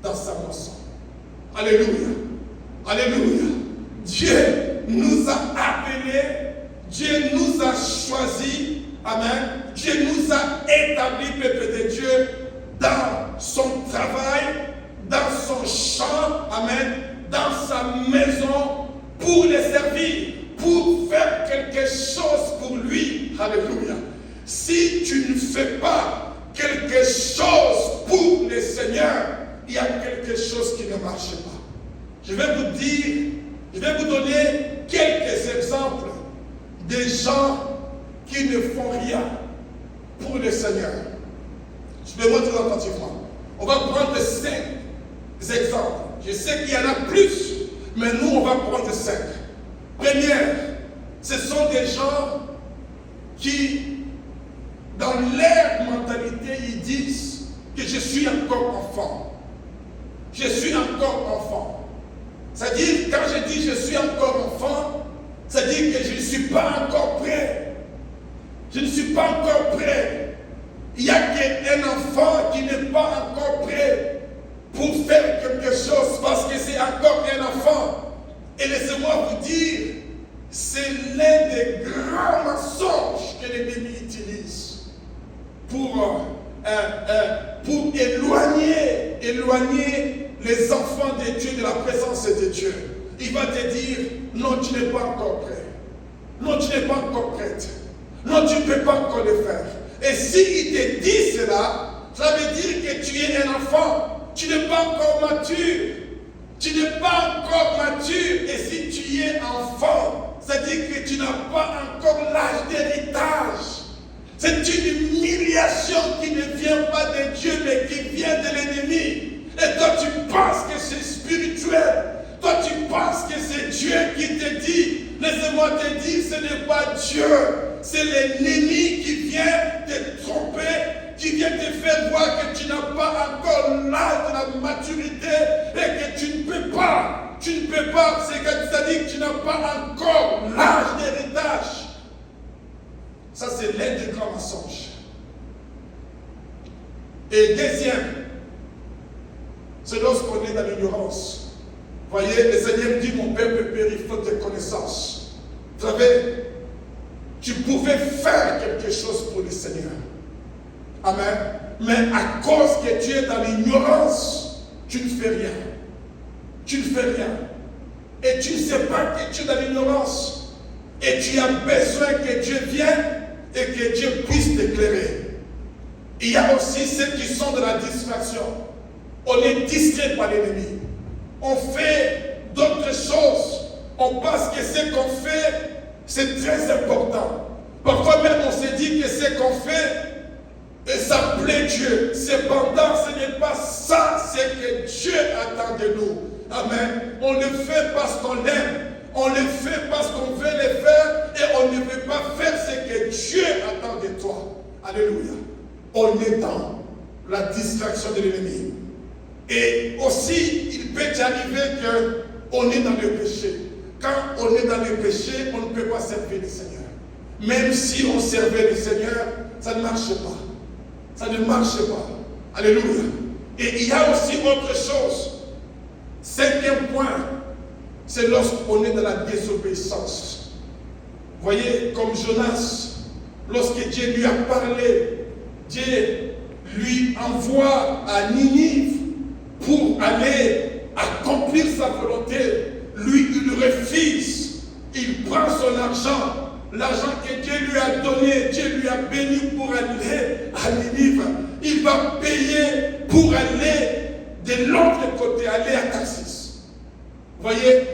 Speaker 3: dans sa moisson. Alléluia. Alléluia. Dieu nous a appelés, Dieu nous a choisis, amen. Dieu nous a établis, peuple de Dieu, dans son travail, dans son champ, amen, dans sa maison, pour les servir, pour faire quelque chose pour lui. Alléluia. Si tu ne fais pas quelque chose pour le Seigneur, il y a quelque chose qui ne marche pas. Je vais vous donner quelques exemples de gens qui ne font rien pour le Seigneur. Je vais montrer attentivement. On va prendre 5 exemples. Je sais qu'il y en a plus, mais nous, on va prendre 5. Première, ce sont des gens qui, dans leur mentalité, ils disent que je suis encore enfant. Je suis encore enfant. C'est-à-dire, quand je dis je suis encore enfant, c'est-à-dire que je ne suis pas encore prêt. Je ne suis pas encore prêt. Il n'y a qu'un enfant qui n'est pas encore prêt pour faire quelque chose parce que c'est encore un enfant. Et laissez-moi vous dire, c'est l'un des grands mensonges que l'ennemi utilise pour éloigner les enfants de Dieu de la présence de Dieu. Il va te dire, non, tu n'es pas encore prêt. Non, tu n'es pas encore prête. Non, tu ne peux pas encore le faire. Et s'il te dit cela, ça veut dire que tu es un enfant. Tu n'es pas encore mature. Tu n'es pas encore mature. Et si tu es enfant, ça veut dire que tu n'as pas encore l'âge d'héritage. C'est une humiliation qui ne vient pas de Dieu, mais qui vient de l'ennemi. Et toi, tu penses que c'est spirituel. Toi, tu penses que c'est Dieu qui te dit. Laissez-moi te dire, ce n'est pas Dieu. C'est l'ennemi qui vient te tromper, qui vient te faire voir que tu n'as pas encore l'âge de la maturité et que tu ne peux pas. Tu ne peux pas. C'est-à-dire que tu n'as pas encore l'âge d'héritage. Ça, c'est l'un des grands mensonges. Et deuxième, c'est lorsqu'on est dans l'ignorance. Voyez, le Seigneur dit, mon peuple périt faute de connaissance. Vous savez, tu pouvais faire quelque chose pour le Seigneur. Amen. Mais à cause que tu es dans l'ignorance, tu ne fais rien. Tu ne fais rien. Et tu ne sais pas que tu es dans l'ignorance. Et tu as besoin que Dieu vienne et que Dieu puisse t'éclairer. Il y a aussi ceux qui sont dans la distraction. On est distrait par l'ennemi. On fait d'autres choses. On pense que ce qu'on fait, c'est très important. Parfois même, on se dit que ce qu'on fait, et ça plaît Dieu. Cependant, ce n'est pas ça, c'est que Dieu attend de nous. Amen. On le fait parce qu'on l'aime. On le fait parce qu'on veut le faire et on ne veut pas faire ce que Dieu attend de toi. Alléluia. On est dans la distraction de l'ennemi. Et aussi, il peut arriver qu'on est dans le péché. Quand on est dans le péché, on ne peut pas servir le Seigneur. Même si on servait le Seigneur, ça ne marche pas. Ça ne marche pas. Alléluia. Et il y a aussi autre chose. 5e point, c'est lorsqu'on est dans la désobéissance. Vous voyez, comme Jonas, lorsque Dieu lui a parlé, Dieu lui envoie à Ninive pour aller accomplir sa volonté. Lui, il refuse. Il prend son argent. L'argent que Dieu lui a donné, Dieu lui a béni pour aller à Ninive. Il va payer pour aller de l'autre côté, aller à Tarsis. Vous voyez,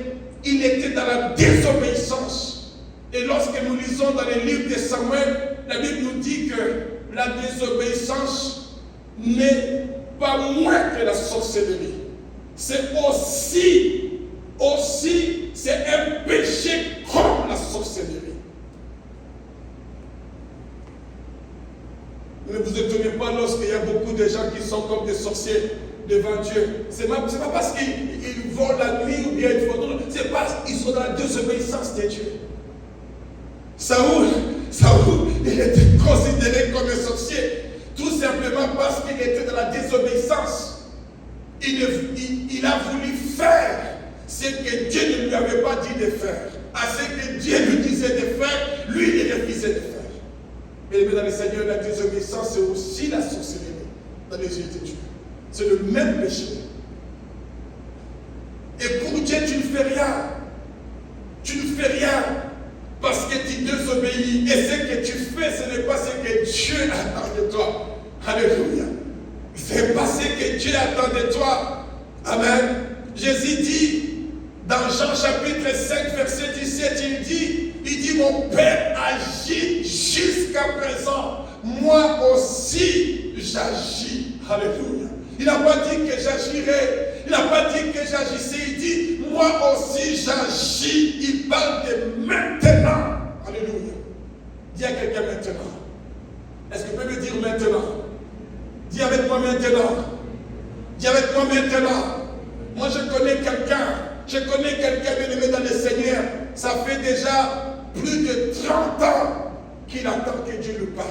Speaker 3: il était dans la désobéissance. Et lorsque nous lisons dans les livres de Samuel, la Bible nous dit que la désobéissance n'est pas moins que la sorcellerie. C'est aussi, c'est un péché comme la sorcellerie. Ne vous étonnez pas lorsqu'il y a beaucoup de gens qui sont comme des sorciers devant Dieu. Ce n'est pas parce qu'ils vont la nuit ou bien ils font tout. C'est parce qu'ils sont dans la désobéissance de Dieu. Saoul, il était considéré comme un sorcier. Tout simplement parce qu'il était dans la désobéissance. Il a voulu faire ce que Dieu ne lui avait pas dit de faire. À ce que Dieu lui disait de faire, lui, il refusait de faire. Mais dans le Seigneur, la désobéissance, c'est aussi la sorcellerie dans les yeux de Dieu. C'est le même péché. Et pour Dieu, tu ne fais rien. Tu ne fais rien parce que tu désobéis. Et ce que tu fais, ce n'est pas ce que Dieu attend de toi. Alléluia. Ce n'est pas ce que Dieu attend de toi. Amen. Jésus dit, dans Jean chapitre 5, verset 17, il dit, mon Père agit jusqu'à présent. Moi aussi, j'agis. Alléluia. Il n'a pas dit que j'agirais. Il n'a pas dit que j'agissais. Il dit, moi aussi, j'agis. Il parle de maintenant. Alléluia. Dis à quelqu'un maintenant. Est-ce que tu peux me dire maintenant? Dis avec moi maintenant. Dis avec moi maintenant. Moi, je connais quelqu'un bien aimé dans le Seigneur. Ça fait déjà plus de 30 ans qu'il attend que Dieu lui parle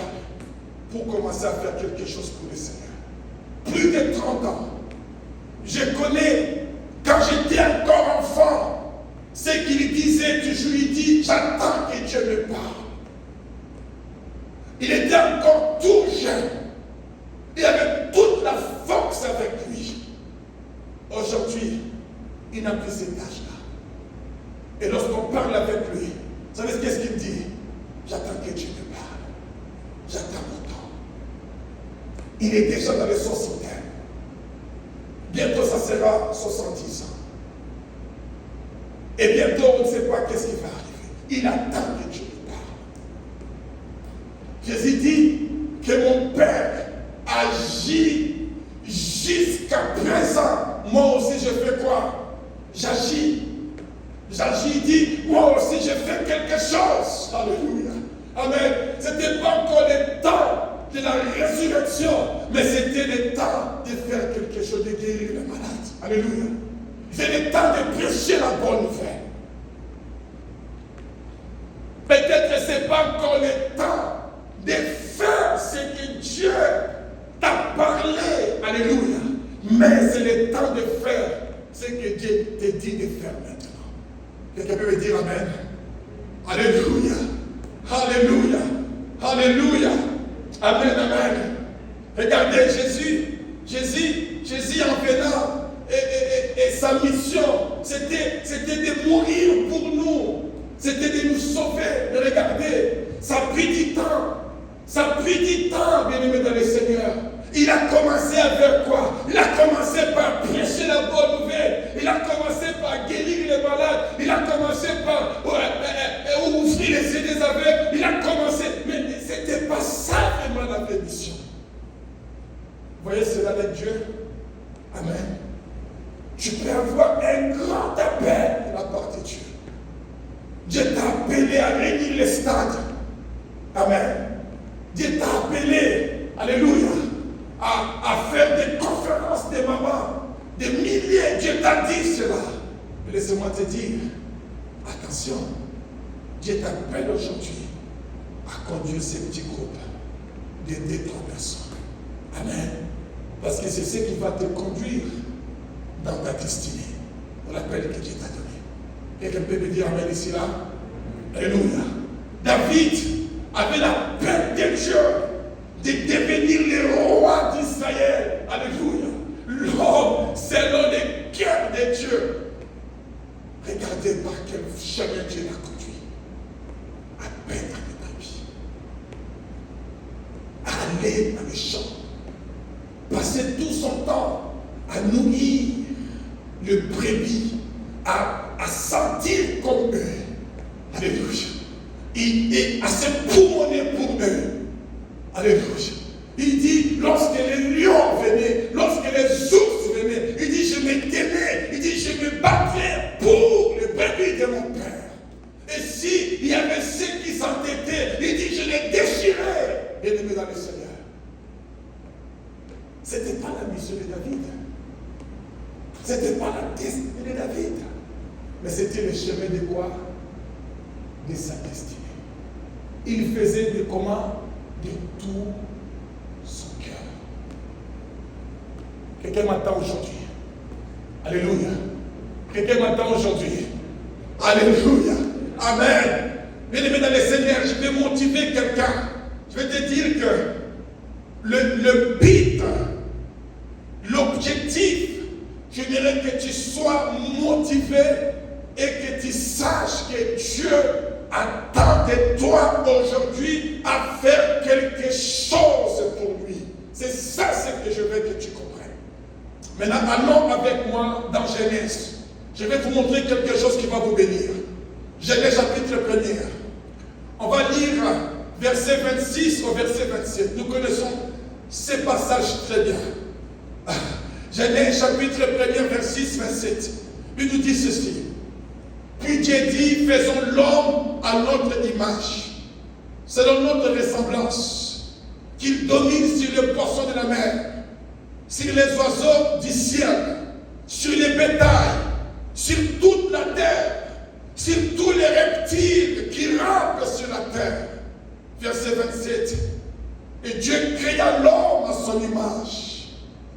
Speaker 3: pour commencer à faire quelque chose pour le Seigneur. Plus de 30 ans. Je connais, quand j'étais encore enfant, ce qu'il disait toujours, il dit, j'attends que Dieu me parle. Il était encore tout jeune. Il avait toute la force avec lui. Aujourd'hui, il n'a plus cet âge-là. Et lorsqu'on parle avec lui, vous savez qu'est-ce qu'il dit? J'attends que Dieu me parle. J'attends mon temps. Il est déjà dans les 60 ans. Bientôt, ça sera 70 ans. Et bientôt, on ne sait pas qu'est-ce qui va arriver. Il attend que Dieu me parle. Jésus dit que mon Père agit jusqu'à présent. Moi aussi, je fais quoi? J'agis. J'agis, il dit, moi aussi, je fais quelque chose. Alléluia. Amen. Ce n'était pas encore le temps de la résurrection, mais c'était le temps de faire quelque chose, de guérir les malades. Alléluia. C'est le temps de prêcher la bonne nouvelle. Peut-être que ce n'est pas encore le temps de faire ce que Dieu t'a parlé. Alléluia. Mais c'est le temps de faire ce que Dieu te dit de faire maintenant. Quelqu'un peut me dire Amen. Alléluia. Alléluia. Alléluia. Amen, amen. Regardez Jésus en venant, et sa mission, c'était de mourir pour nous. C'était de nous sauver. Mais regardez, ça a pris du temps. Ça a pris du temps, bien-aimé dans le Seigneur. Il a commencé avec quoi? Il a commencé par prêcher la bonne nouvelle. Il a commencé par guérir les malades. Il a commencé par ouvrir les yeux des aveugles. Il a commencé, mais ce n'était pas ça vraiment la mission. Vous voyez cela avec Dieu? Amen. Tu peux avoir un grand appel de la part de Dieu. Dieu t'a appelé à réunir les stades. Amen. Dieu t'a appelé, alléluia, à faire des conférences des mamans, des milliers. Dieu t'a dit cela. Mais laissez-moi te dire, attention, Dieu t'appelle aujourd'hui à conduire ces petits groupes de 2-3 personnes. Amen. Parce que c'est ce qui va te conduire dans ta destinée, pour l'appel que Dieu t'a donné. Quelqu'un peut me dire Amen ici là? Alléluia. David avait la paix de Dieu de devenir le roi d'Israël. Alléluia. L'homme selon le cœur de Dieu. Regardez par quel chemin Dieu l'a conduit. À peine dans la vie. À aller dans les champs. Passer tout son temps à nourrir le brebis, à sentir comme eux. Alléluia. Et à se poumonner pour eux. Alléluia. Il dit, lorsque les lions venaient, lorsque les ours venaient, il dit, je me tenais, il dit, je me battrais pour le brebis de mon Père. Et s'il y avait ceux qui s'entêtaient, il dit, je les déchirais. Bien-aimés dans le Seigneur. la mission de David. Ce n'était pas la destinée de David. Mais c'était le chemin de quoi? De sa destinée. Il faisait de comment? De tout son cœur. Quelqu'un m'attend aujourd'hui. Alléluia. Quelqu'un m'attend aujourd'hui. Alléluia. Amen. Bien-aimé dans le Seigneur, je vais motiver quelqu'un. Je vais te dire que le but, l'objectif, j'aimerais que tu sois motivé et que tu saches que Dieu attend de toi aujourd'hui à faire quelque chose pour lui. C'est ça ce que je veux que tu comprennes. Maintenant, allons avec moi dans Genèse. Je vais vous montrer quelque chose qui va vous bénir. Genèse chapitre 1er. On va lire verset 26 au verset 27. Nous connaissons ces passages très bien. Genèse chapitre 1er, verset 27. Il nous dit ceci. Puis Dieu dit, faisons l'homme à notre image, selon notre ressemblance, qu'il domine sur les poissons de la mer, sur les oiseaux du ciel, sur les bétails, sur toute la terre, sur tous les reptiles qui rampent sur la terre. Verset 27. Et Dieu créa l'homme à son image.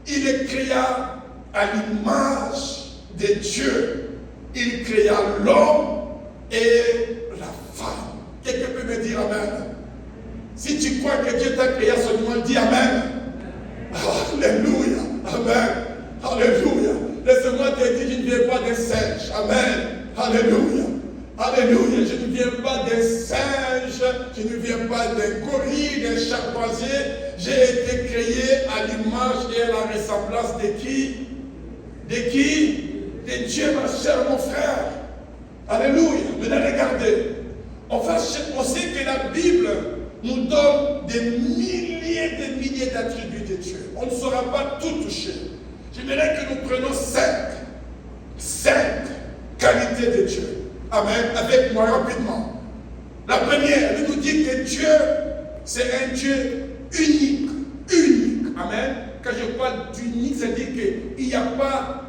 Speaker 3: Il le créa à l'image de Dieu. Il créa l'homme et la femme. Quelqu'un peut me dire Amen? Si tu crois que Dieu t'a créé à son image, dis Amen. Alléluia. Amen. Alléluia. Laisse-moi te dire, je ne viens pas d'un singe. Amen. Alléluia. Alléluia. Je ne viens pas d'un singe. Je ne viens pas d'un gorille, d'un chimpanzé. J'ai été créé à l'image et à la ressemblance de qui? De qui? De Dieu, ma chère, mon frère. Alléluia. Maintenant, regardez. On sait que la Bible nous donne des milliers d'attributs de Dieu. On ne saura pas tout toucher. J'aimerais que nous prenions cinq qualités de Dieu. Amen. Avec moi rapidement. La première, elle nous dit que Dieu, c'est un Dieu unique. Unique. Amen. Quand je parle d'unique, c'est-à-dire qu'il n'y a pas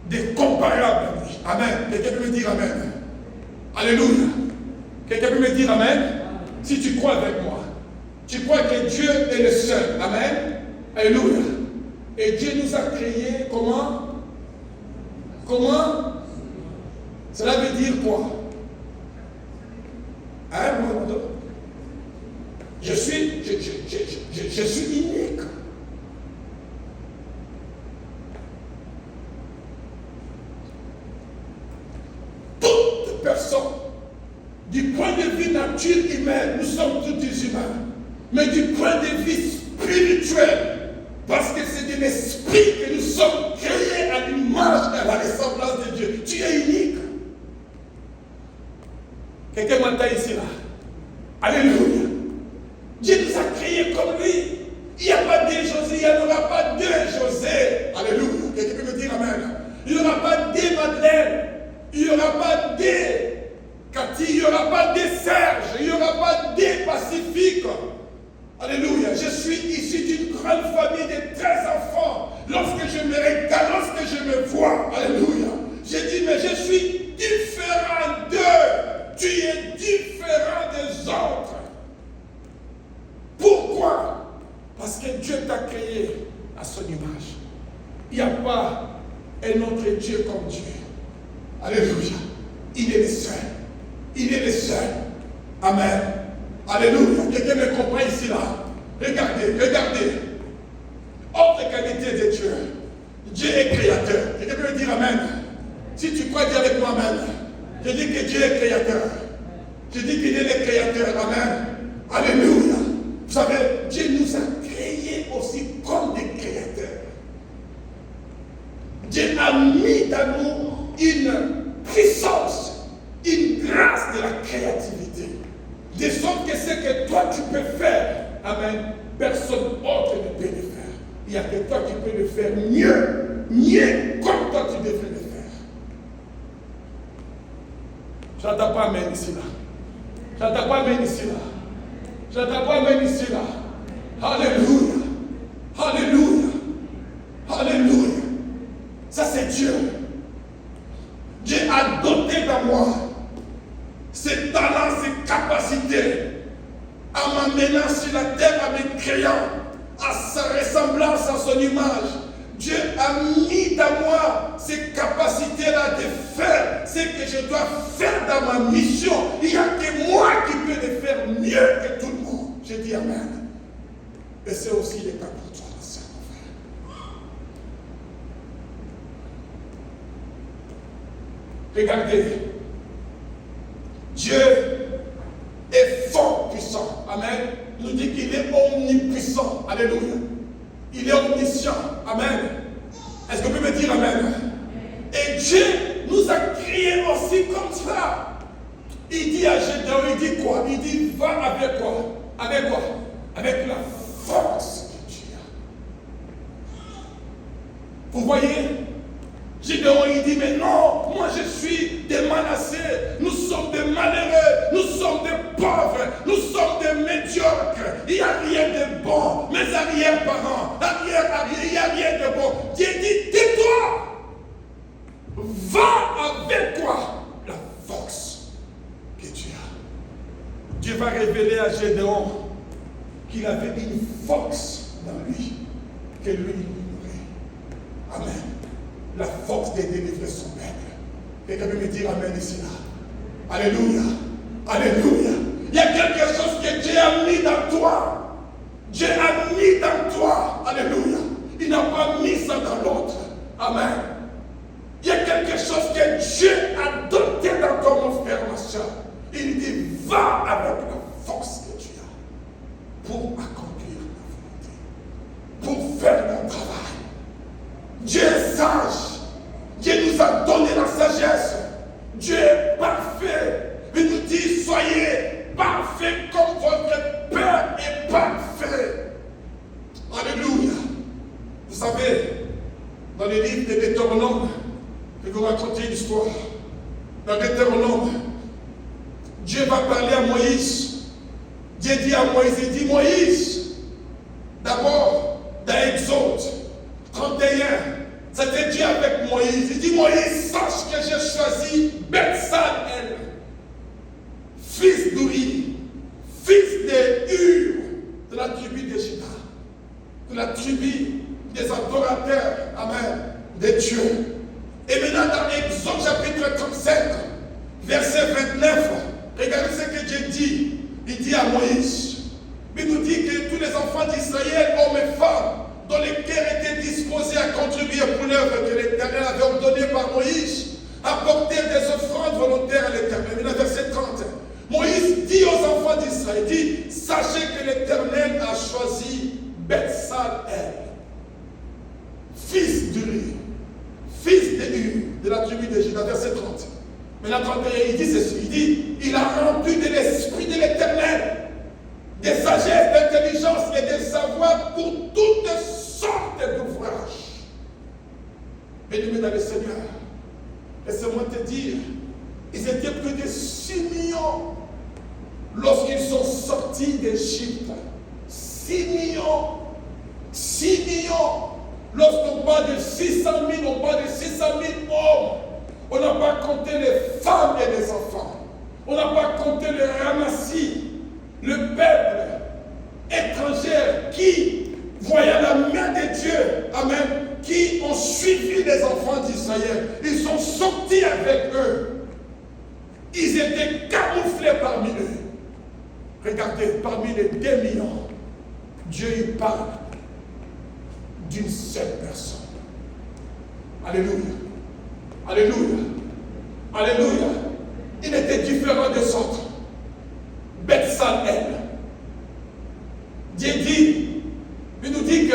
Speaker 3: de comparable. Amen. Quelqu'un peut me dire Amen. Alléluia. Quelqu'un peut me dire Amen. Si tu crois avec moi, tu crois que Dieu est le seul. Amen. Alléluia. Et Dieu nous a créés comment? Comment? Cela veut dire quoi? Hein, je suis unique. Toute personne, du point de vue nature humaine, nous sommes tous des humains, mais du point de vue spirituel, parce que c'est de l'esprit que nous sommes créés à l'image et à la ressemblance de Dieu. Tu es unique. Quelqu'un m'entend ici là? Alléluia. Dieu nous a créés comme lui. Il n'y a pas deux José, il n'y en aura pas deux José. Alléluia. Quelqu'un peut me dire Amen. Il n'y aura pas deux Madeleine. Il n'y aura pas deux Cathy. Il n'y aura pas deux Serge. Il n'y aura pas deux Pacifique. Alléluia. Je suis issu d'une grande famille de 13 enfants. Lorsque je me regarde, lorsque je me vois, alléluia, j'ai dit, mais je suis différent d'eux. Tu es différent des autres. Pourquoi? Parce que Dieu t'a créé à son image. Il n'y a pas un autre Dieu comme Dieu. Alléluia. Il est le seul. Il est le seul. Amen. Alléluia. Quelqu'un me comprend ici là? Regardez. Autre qualité de Dieu. Dieu est créateur. Quelqu'un peut me dire Amen. Si tu crois, dis avec moi Amen. Je dis que Dieu est créateur. Je dis qu'il est le créateur. Amen. Alléluia. Vous savez, Dieu nous a créés aussi comme des créateurs. Dieu a mis dans nous une puissance, une grâce de la créativité. De sorte que ce que toi tu peux faire, amen, personne autre ne peut le faire. Il n'y a que toi qui peux le faire mieux comme toi tu devrais le faire. J'entends pas amen ici là. J'entends pas amen ici là. J'entends pas amen ici là. Alléluia. Alléluia. m'amenant sur la terre en me créant à sa ressemblance, à son image. Dieu a mis dans moi ces capacités-là de faire ce que je dois faire dans ma mission. Il n'y a que moi qui peux le faire mieux que tout le monde. Je dis Amen. Et c'est aussi le cas pour toi, sœur, mon frère. Regardez, Dieu est fort puissant. Amen. Il nous dit qu'il est omnipuissant. Alléluia. Il est omniscient. Amen. Est-ce que vous pouvez me dire Amen? Et Dieu nous a créés aussi comme ça. Il dit à Gédéon, il dit quoi? Il dit va avec quoi? Avec quoi? Avec la force que tu as. Vous voyez? Gédéon, il dit, mais non, moi je suis des Manassés, nous sommes des malheureux, nous sommes des pauvres, nous sommes des médiocres, il n'y a rien de bon, mes arrière-parents, il n'y a rien de bon. Dieu dit, tais-toi, va avec quoi? La force que tu as. Dieu va révéler à Gédéon qu'il avait une force dans lui, que lui ignorait. Amen. La force de délivrer son peuple. Quelqu'un peut me dire Amen ici là. Alléluia. Alléluia. Il y a quelque chose que Dieu a mis dans toi. Dieu a mis dans toi. Alléluia. Il n'a pas mis ça dans l'autre. Amen. Il y a quelque chose que Dieu a doté dans toi, mon frère, ma soeur. Il dit, va avec la force que tu as pour accomplir ta volonté, pour faire ton travail. Dieu est sage. Dieu nous a donné la sagesse. Dieu est parfait. Il nous dit, soyez parfaits comme votre Père est parfait. Alléluia. Vous savez, dans le livre de Deutéronome, je vais vous raconter une histoire. Dans Deutéronome, Dieu va parler à Moïse. Dieu dit à Moïse, il dit, Moïse, d'abord, dans Exode 31, c'était Dieu avec Moïse. Il dit, Moïse, sache que j'ai choisi Betsalel, fils d'Uri, fils de Hur, de la tribu de Juda, de la tribu des adorateurs, amen, de Dieu. Et maintenant dans Exode chapitre 35, verset 29, regardez ce que Dieu dit. Il dit à Moïse, il nous dit que tous les enfants d'Israël, hommes et femmes, dont les cœurs étaient disposés à contribuer pour l'œuvre que l'Éternel avait ordonnée par Moïse, apportèrent des offrandes volontaires à l'Éternel. Maintenant, verset 30. Moïse dit aux enfants d'Israël, dit, sachez que l'Éternel a choisi Betsalel, fils d'Uri, fils de Hur, de la tribu de Juda, verset 30. Maintenant, 31, il dit ceci, il dit, il a rempli de l'esprit de l'Éternel, de sagesse, d'intelligence et de savoir pour toutes sortes d'ouvrages. Béni dans le Seigneur, laissez-moi te dire, ils étaient plus de 6 millions lorsqu'ils sont sortis d'Égypte. 6 millions. 6 millions. Lorsqu'on parle de 600 000, on parle de 600 000 hommes. On n'a pas compté les femmes et les enfants. On n'a pas compté les ramassis. Le peuple étranger qui, voyant la main de Dieu, amen, qui ont suivi les enfants d'Israël, ils sont sortis avec eux. Ils étaient camouflés parmi eux. Regardez, parmi les 2 millions, Dieu il parle d'une seule personne. Alléluia. Alléluia. Alléluia. Il était différent des autres. Betsalel. Dieu dit, il nous dit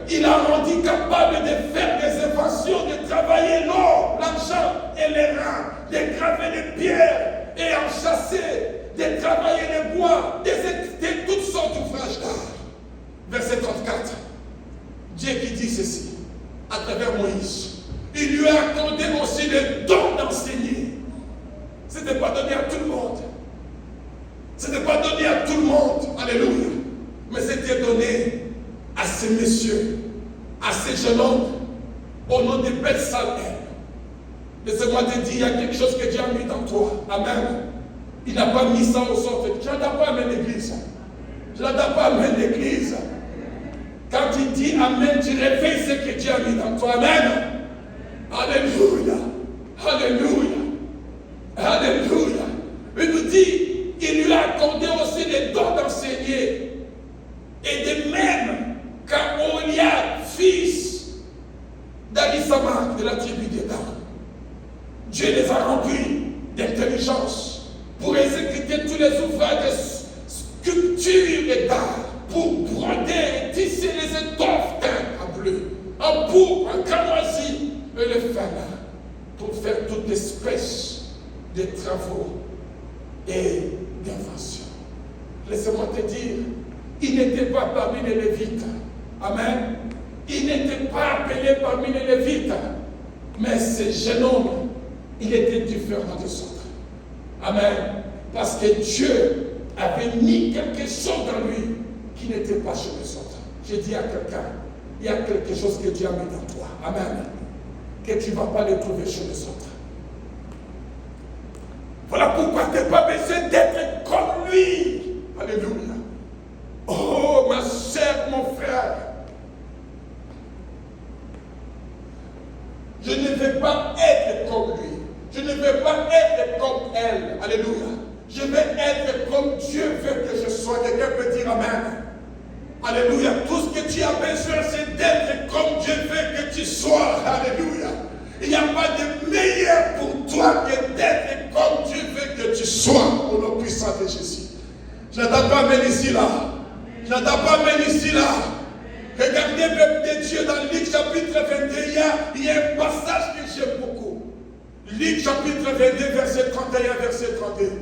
Speaker 3: qu'il a rendu capable de faire des inventions, de travailler l'or, l'argent et les reins, de graver les pierres et en chasser, de travailler les bois, de toutes sortes d'ouvrages d'art. Verset 34. Dieu qui dit ceci, à travers Moïse, il lui a accordé aussi le don d'enseigner. Ce n'était pas donné à tout le monde. Ce n'est pas donné à tout le monde. Alléluia. Mais c'était donné à ces messieurs, à ces jeunes hommes, au nom de Betsalel. Laissez-moi te dire, il y a quelque chose que Dieu a mis dans toi. Amen. Il n'a pas mis ça au sort. Tu n'as pas amené l'église. Je n'entends pas Amen l'église. Quand tu dis Amen, tu réveilles ce que Dieu a mis dans toi. Amen. Alléluia. Alléluia. Alléluia. Il nous dit, il lui a accordé aussi les dons d'enseigner. Et de même, quand Oliab, fils d'Alisama, de la tribu de Dan, Dieu les a remplis d'intelligence pour exécuter tous les ouvrages de sculpture et d'art, pour broder et tisser les étoffes teintes en bleu, en pourpre, en cramoisi et le fana, pour faire toute espèce de travaux et d'inventions. Laissez-moi te dire, il n'était pas parmi les Lévites. Amen. Il n'était pas appelé parmi les Lévites. Mais ce jeune homme, il était différent des autres. Amen. Parce que Dieu avait mis quelque chose dans lui qui n'était pas chez les autres. J'ai dit à quelqu'un, il y a quelque chose que Dieu a mis dans toi. Amen. Que tu ne vas pas le trouver chez les autres. Voilà pourquoi tu n'as pas besoin d'être comme lui. Alléluia. Oh, ma chère, mon frère. Je ne vais pas être comme lui. Je ne vais pas être comme elle. Alléluia. Je vais être comme Dieu veut que je sois. Quelqu'un peut dire Amen. Alléluia. Tout ce que tu as besoin, c'est d'être comme Dieu veut que tu sois. Alléluia. Il n'y a pas de meilleur pour toi que d'être comme Dieu veut que tu sois. Au nom puissant de Jésus. Je n'entends pas Amen ici là. Je n'entends pas Amen ici là. Regardez peuple de Dieu dans Luc chapitre 22. Il y a un passage que j'aime beaucoup. Luc chapitre 22, verset 31, verset 32.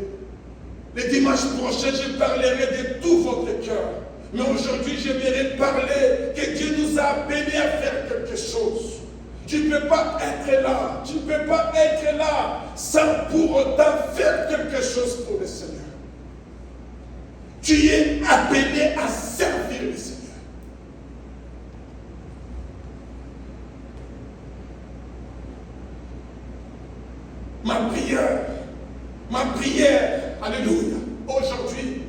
Speaker 3: Le dimanche prochain, je parlerai de tout votre cœur. Mais aujourd'hui, j'aimerais parler que Dieu nous a appelés à faire quelque chose. Tu ne peux pas être là. Tu ne peux pas être là sans pour autant faire quelque chose pour le Seigneur. Tu es appelé à servir le Seigneur. Ma prière, alléluia, aujourd'hui,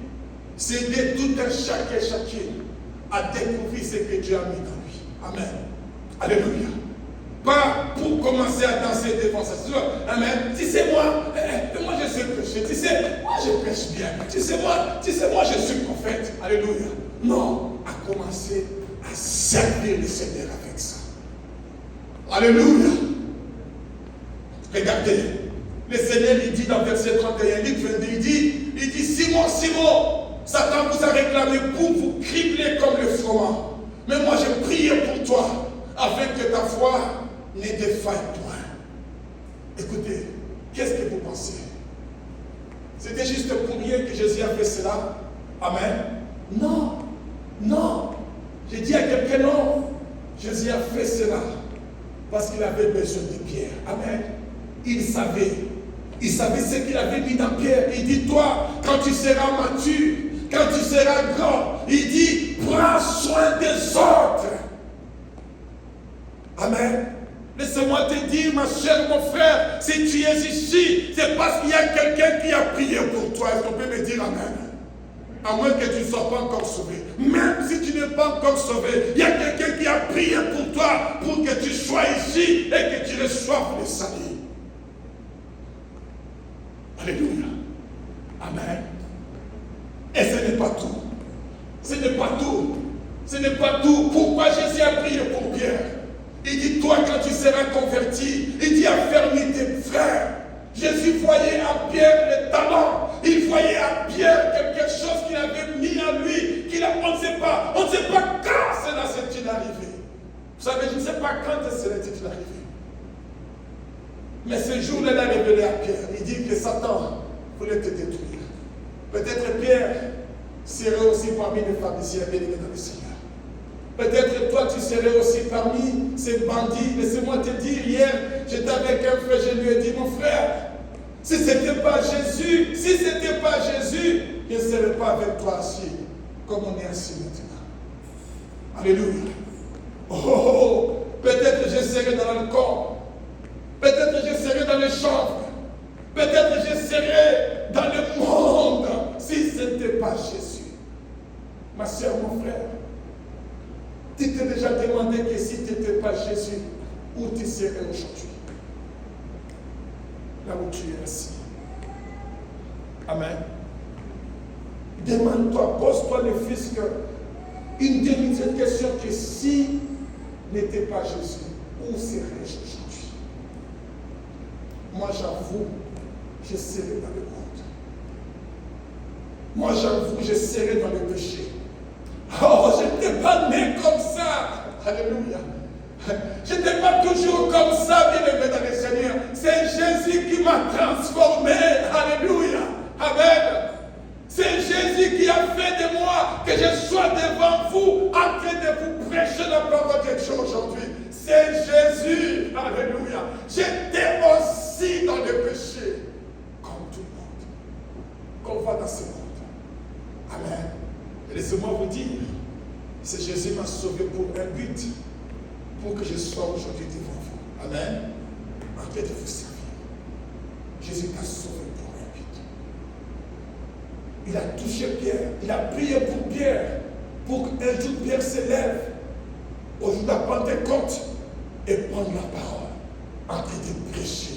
Speaker 3: c'est de tout un chacun et chacune à découvrir ce que Dieu a mis dans lui. Amen. Alléluia. Pas pour commencer à danser devant sa soeur. Amen. Tu sais, moi je sais prêcher. Tu sais, moi je prêche bien. Tu sais, moi je suis prophète. Alléluia. Non, à commencer à servir le Seigneur avec ça. Alléluia. Regardez. Le Seigneur, il dit dans verset 31, Luc 22, il dit, Simon, Simon, Satan vous a réclamé pour vous cribler comme le froment. Mais moi, j'ai prié pour toi, afin que ta foi ne défaille point. Écoutez, qu'est-ce que vous pensez? C'était juste pour rien que Jésus a fait cela? Amen. Non, non. J'ai dit à quelqu'un non. Jésus a fait cela parce qu'il avait besoin de Pierre. Amen. Il savait ce qu'il avait mis dans Pierre. Il dit, toi, quand tu seras mature, quand tu seras grand, il dit, prends soin des autres. Amen. Laisse-moi te dire, ma chère, mon frère, si tu es ici, c'est parce qu'il y a quelqu'un qui a prié pour toi. Est-ce qu'on peut me dire Amen? À moins que tu ne sois pas encore sauvé. Même si tu n'es pas encore sauvé, il y a quelqu'un qui a prié pour toi, pour que tu sois ici et que tu reçoives le salut. Alléluia. Amen. Et ce n'est pas tout. Ce n'est pas tout. Ce n'est pas tout. Pourquoi Jésus a prié pour Pierre? Il dit, toi, quand tu seras converti, il dit, affermis tes frères. Jésus voyait à Pierre le talent. Il voyait à Pierre quelque chose qu'il avait mis en lui. On ne sait pas quand cela s'est-il arrivé. Vous savez, je ne sais pas quand cela s'est-il arrivé. Mais ce jour-là, il a révélé à Pierre. Il dit que Satan voulait te détruire. Peut-être Pierre serait aussi parmi les pharisiens bénis dans le Seigneur. Peut-être toi, tu serais aussi parmi ces bandits. Laissez-moi te dire, hier, j'étais avec un frère, je lui ai dit, mon frère, si ce n'était pas Jésus, je ne serais pas avec toi assis, comme on est assis maintenant. Alléluia. Oh, peut-être je serais dans le corps. Peut-être je serai dans les chambres. Peut-être je serai dans le monde si ce n'était pas Jésus. Ma soeur, mon frère, tu t'es déjà demandé que si tu n'étais pas Jésus, où tu serais aujourd'hui? Là où tu es assis. Amen. Demande-toi, pose-toi le fils une dernière question que si n'était pas Jésus, où serais-je aujourd'hui? Moi j'avoue, je serais dans le monde. Moi j'avoue, je serais dans le péché. Oh, je n'étais pas né comme ça. Alléluia. Je n'étais pas toujours comme ça, bien-aimé dans le Seigneur. C'est Jésus qui m'a transformé. Alléluia. Amen. C'est Jésus qui a fait de moi que je sois devant vous en train de vous prêcher la parole de Dieu aujourd'hui. C'est Jésus. Alléluia. J'étais aussi dans le péché, comme tout le monde. Qu'on va dans ce monde. Amen. Et laissez-moi vous dire, c'est Jésus m'a sauvé pour un but, pour que je sois aujourd'hui devant vous. Amen. En train de vous servir. Jésus t'a sauvé pour un but. Il a touché Pierre, il a prié pour Pierre, pour qu'un jour Pierre s'élève au jour de la Pentecôte et prendre la parole, en train de prêcher.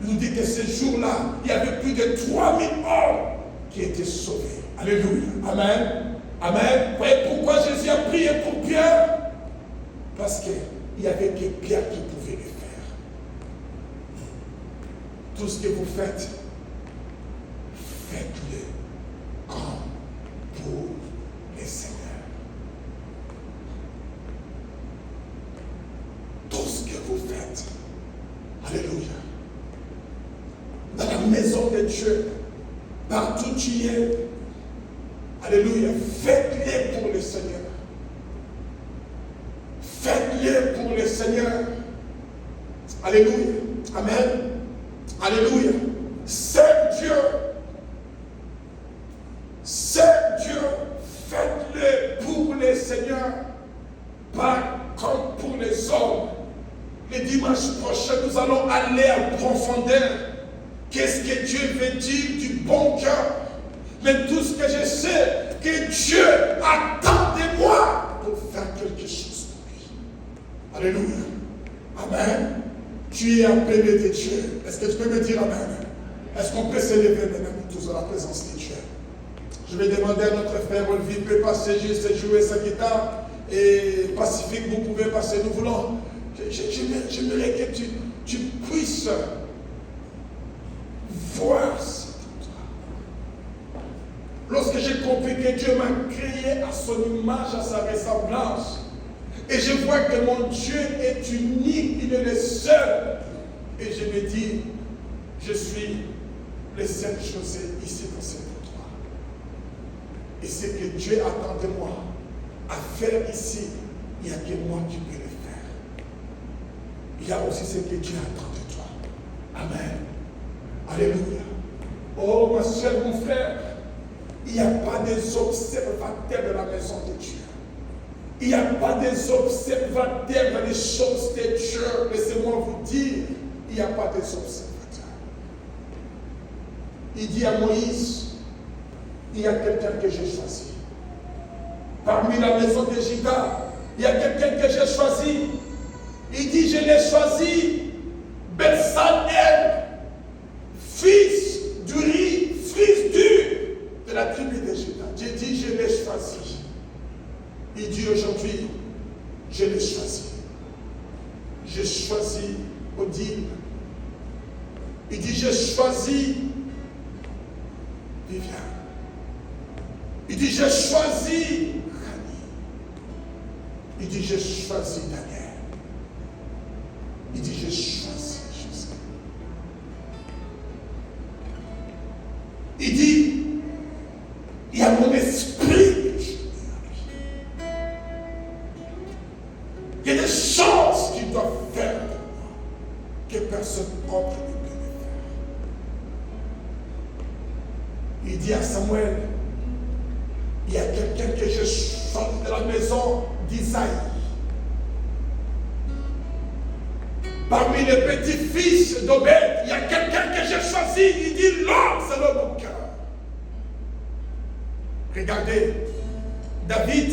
Speaker 3: Il nous dit que ce jour-là, il y avait plus de 3000 hommes qui étaient sauvés. Alléluia. Amen. Amen. Vous voyez pourquoi Jésus a prié pour Pierre? Parce qu'il n'y avait que Pierre qui pouvait le faire. Tout ce que vous faites, faites-le comme pour le Seigneur. Tout ce que vous faites, alléluia, dans la maison de Dieu, partout où tu es, alléluia, faites-le pour le Seigneur. Faites-le pour le Seigneur. Alléluia. Amen. Alléluia. C'est Dieu. C'est Dieu. Faites-le pour le Seigneur. Pas comme pour les hommes. Le dimanche prochain, nous allons aller en profondeur. Qu'est-ce que Dieu veut dire du bon cœur? Mais tout ce que je sais, que Dieu attend de moi pour faire quelque chose pour lui. Alléluia. Amen. Tu es appelé de Dieu. Est-ce que tu peux me dire Amen? Est-ce qu'on peut s'élever maintenant tous à la présence de Dieu? Je vais demander à notre frère Olivier, peut passer juste jouer sa guitare. Et Pacifique, vous pouvez passer, nous voulons. J'aimerais que tu puisses voir ça. Lorsque j'ai compris que Dieu m'a créé à son image, à sa ressemblance, et je vois que mon Dieu est unique, il est le seul, et je me dis, je suis le seul chose ici dans cet endroit. Et ce que Dieu attend de moi à faire ici, il n'y a que moi qui peux le faire. Il y a aussi ce que Dieu attend de toi. Amen. Alléluia. Oh ma soeur, mon frère, il n'y a pas des observateurs de la maison de Dieu. Il n'y a pas des observateurs dans les choses de Dieu. Laissez-moi vous dire, il n'y a pas des observateurs. Il dit à Moïse, il y a quelqu'un que j'ai choisi. Parmi la maison de Juda, il y a quelqu'un que j'ai choisi. Il dit, je l'ai choisi, Bezalel, fils d'Uri, fils de la tribu de Juda. J'ai dit, je l'ai choisi. Il dit aujourd'hui, je l'ai choisi. J'ai choisi Odile. Il dit, j'ai choisi Viviane. Il dit, j'ai choisi Rani. Il dit, j'ai choisi Daniel. Il dit, j'ai choisi Joseph. Il dit, il y a mon esprit. Il y a des choses qu'il doit faire pour moi que personne d'autre ne peut le faire. Il dit à Samuel, il y a quelqu'un que je choisis de la maison d'Isaïe. Parmi les petits-fils d'Obed, il y a quelqu'un que j'ai choisi. Il dit, l'homme, c'est l'homme au cœur. Regardez, David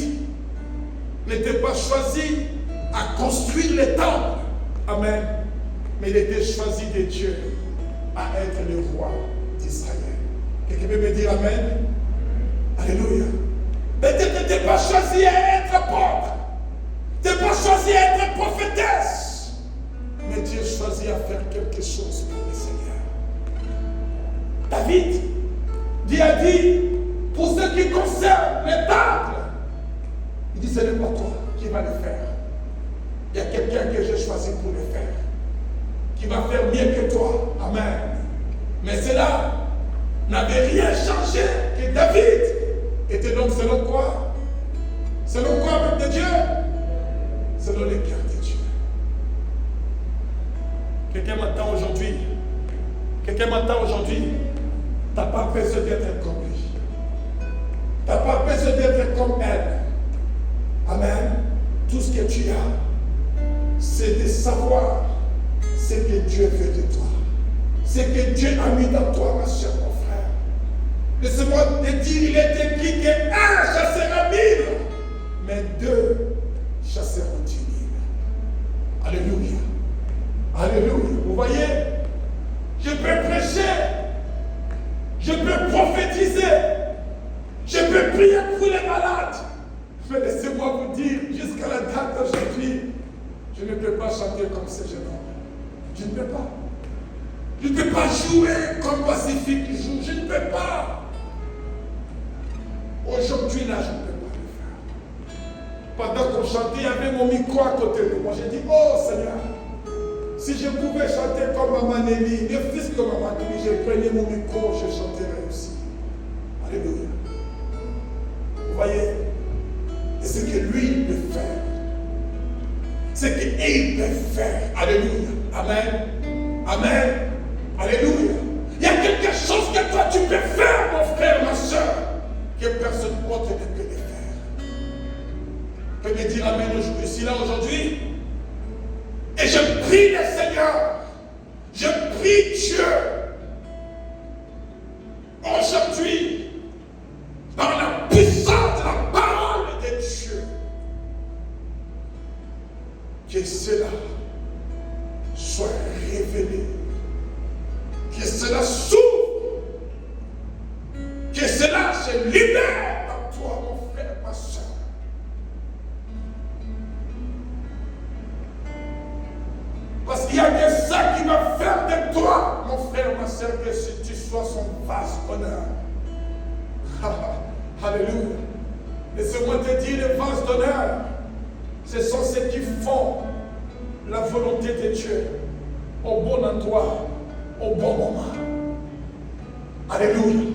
Speaker 3: n'était pas choisi à construire les temples. Amen. Mais il était choisi de Dieu à être le roi d'Israël. Quelqu'un peut me dire Amen? Alléluia. Mais tu n'étais pas choisi à être apôtre. Tu n'es pas choisi à être prophétesse. Mais Dieu choisit à faire quelque chose pour le Seigneur. David, Dieu a dit, pour ce qui concerne les temples, il dit, ce n'est pas toi qui vas le faire. Il y a quelqu'un que j'ai choisi pour le faire, qui va faire mieux que toi. Amen. Mais cela n'avait rien changé, que David était donc selon quoi? Selon quoi, peuple de Dieu? Selon le cœur de Dieu. Quelqu'un m'entend aujourd'hui? Quelqu'un m'entend aujourd'hui? Tu n'as pas besoin d'être comme lui. Tu n'as pas besoin d'être comme elle. Amen. Tout ce que tu as, c'est de savoir ce que Dieu veut de toi. Ce que Dieu a mis dans toi, ma chère, mon frère. Laissez-moi te dire, il est écrit qu'un chassera 1000, mais 2 chasseront 10 000. Alléluia. Alléluia. Vous voyez, je peux prêcher, je peux prophétiser, je peux prier pour les malades. Mais laissez-moi vous dire, jusqu'à la date d'aujourd'hui, je ne peux pas chanter comme ce jeune homme. Je ne peux pas. Je ne peux pas jouer comme Pacifique joue. Je ne peux pas. Aujourd'hui, là, je ne peux pas le faire. Pendant qu'on chantait, il y avait mon micro à côté de moi. J'ai dit, oh Seigneur, si je pouvais chanter comme Maman Nelly, le fils de Maman Nelly, je prenais mon micro, je chanterais aussi. Alléluia. Vous voyez, et ce que lui peut faire, ce qu'il peut faire. Alléluia. Amen. Amen. Alléluia. Il y a quelque chose que toi tu peux faire, mon frère, ma soeur, que personne d'autre ne peut le faire. Je peux me dire Amen ici, là, aujourd'hui. Et je prie le Seigneur. Je prie Dieu. Aujourd'hui, par la puissance de la parole de Dieu, que cela soit révélé, que cela s'ouvre, que cela se libère dans toi, mon frère, ma soeur. Parce qu'il y a que ça qui va faire de toi, mon frère, ma soeur, que si tu sois son vase d'honneur. Alléluia. Laissez-moi te dire, les vases d'honneur, ce sont ceux qui font la volonté de Dieu au bon endroit, au bon moment. Alléluia.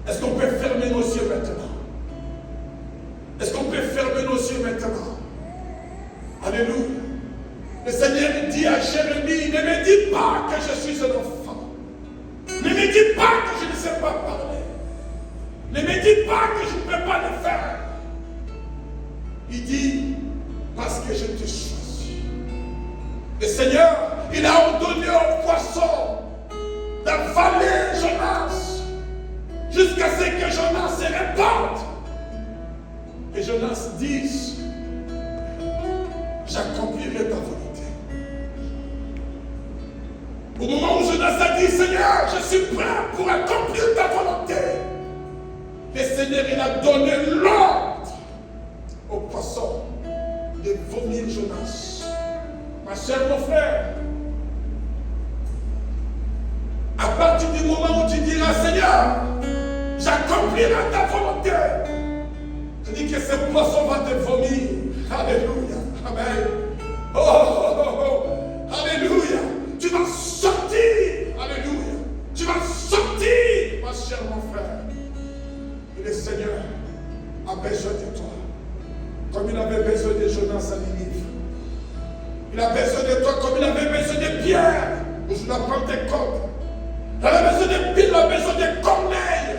Speaker 3: Est-ce qu'on peut fermer nos yeux maintenant? Est-ce qu'on peut fermer nos yeux maintenant? Alléluia. Le Seigneur dit à Jérémie, ne me dis pas que je suis un enfant. Ne me dis pas que je ne sais pas parler. Ne me dis pas que je ne peux pas le faire. Il dit, parce que je te choisis. Le Seigneur, il a ordonné aux poissons d'avaler Jonas jusqu'à ce que Jonas se répande. Et Jonas dise, j'accomplirai ta volonté. Au moment où Jonas a dit, Seigneur, je suis prêt pour accomplir ta volonté, le Seigneur, il a donné l'ordre aux poissons de vomir Jonas. Ma chère, mon frère, à partir du moment où tu diras, Seigneur, j'accomplirai ta volonté, je dis que ce poisson va te vomir. Alléluia. Amen. Oh, oh, oh, oh. Alléluia. Tu vas sortir. Alléluia. Tu vas sortir, ma chère, mon frère. Et le Seigneur a besoin de toi. Comme il avait besoin de Jonas à Ninive. Il a besoin de toi comme il avait besoin de Pierre au jour de la Pentecôte. Il avait besoin de Pierre, il a besoin de Corneille.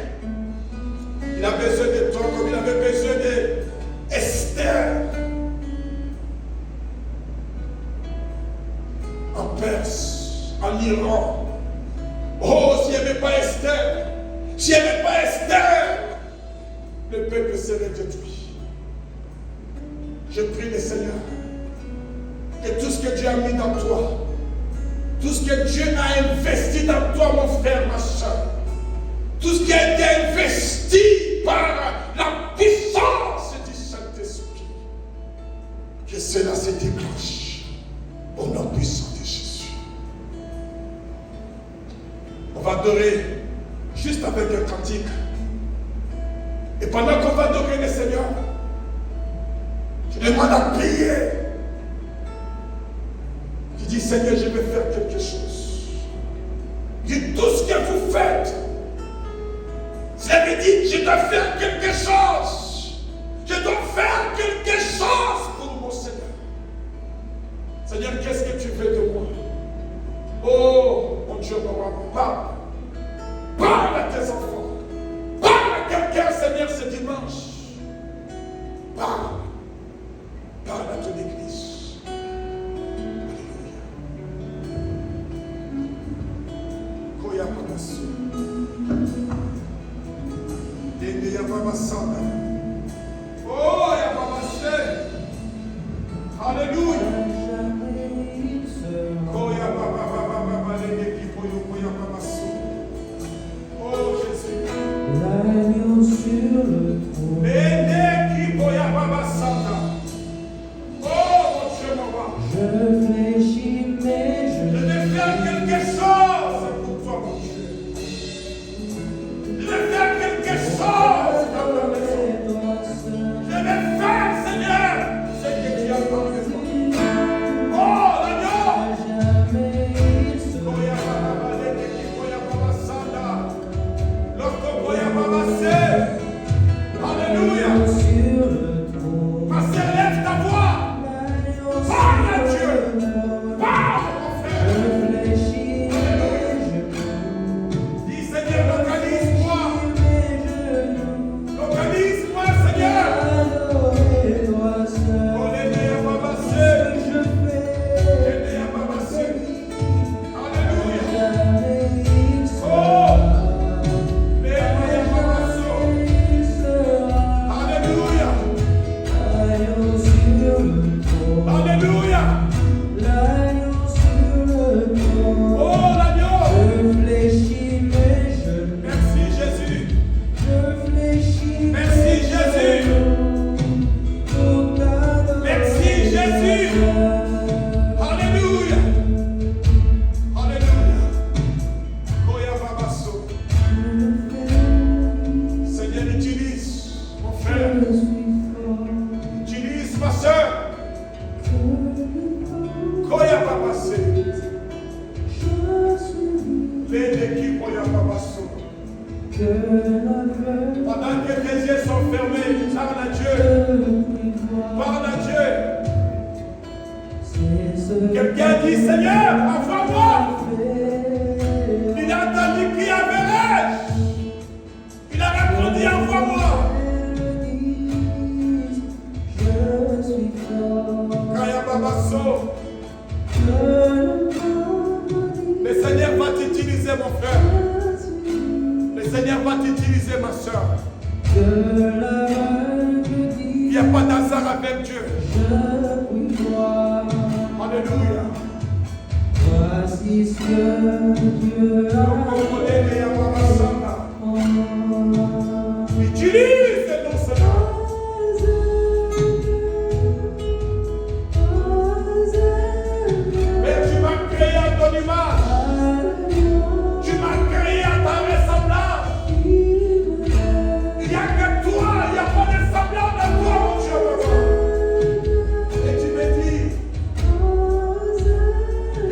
Speaker 3: Il a besoin de toi comme il avait besoin de Esther. En Perse, en Iran. Oh, s'il n'y avait pas Esther, s'il n'y avait pas Esther, le peuple serait détruit. Je prie le Seigneur que tout ce que Dieu a mis dans toi, tout ce que Dieu a investi dans toi, mon frère, ma soeur, tout ce qui a été investi par la puissance du Saint-Esprit, que cela se déclenche au nom puissant de Jésus. On va adorer juste avec un cantique. Et pendant qu'on va adorer le Seigneur, je demande à prier. Je dis, Seigneur, je vais faire quelque chose. Dis tout ce que vous faites. Ça veut dire, je dois faire quelque chose. Je dois faire quelque chose pour mon Seigneur. Seigneur, qu'est-ce que tu veux de moi? Oh, mon Dieu, mon roi, parle. Parle à tes enfants. Parle à quelqu'un, Seigneur, ce dimanche. Parle. Parle à ton église. Alléluia. Koya Pamasu. Dende Yabamasanda. Oh, Yabamase. Alléluia. Koya Baba Lende Kipoyo Koya Pamasu. Oh Jésus.
Speaker 2: L'agneau sur le trône.
Speaker 3: Lende Kipoya Baba Santa. Oh mon Dieu, mon roi.
Speaker 2: Je réfléchis, mais
Speaker 3: Je vais faire quelque chose pour toi, mon Dieu. Je vais faire quelque chose dans ta maison. Je vais faire, Seigneur, ce que tu as parlé de moi. Oh, l'agneau! Koya Baba Lende Kipoya Baba Santa. Loko Koya Baba Se. Alléluia. Ma sœur, lève ta voix. Parle à Dieu. Parle, mon frère. Dis, Seigneur, localise-moi. Localise-moi, Seigneur. Oh, l'aider à Baba Se. L'aider à Baba Se. Alléluia. Oh, l'aider à Baba Se. Alléluia. Alléluia. Oh, l'agneau. Merci, Jésus. Merci, Jésus. Merci, Jésus. Alléluia. Alléluia. Koya Babaso. Seigneur, utilise mon frère. Utilise ma soeur. Koya Babase. L'aider qui Koya Babaso. Pendant que tes yeux sont fermés, parle à Dieu. Parle à Dieu. Quelqu'un dit, Seigneur, envoie-moi. Il a entendu qu'il y avait l'âge. Il a répondu, envoie-moi. Kaya Babaso. Le Seigneur va t'utiliser, mon frère. Le Seigneur va t'utiliser, ma soeur. Il n'y a pas d'hasard avec Dieu. Alléluia.
Speaker 2: Voici ce que Dieu a
Speaker 3: Utilise-nous, Seigneur. Mais tu m'as créé à ton image. Tu m'as créé à ta ressemblance. Il n'y a que toi, il n'y a pas de semblant de toi, mon Dieu. Et tu me dis,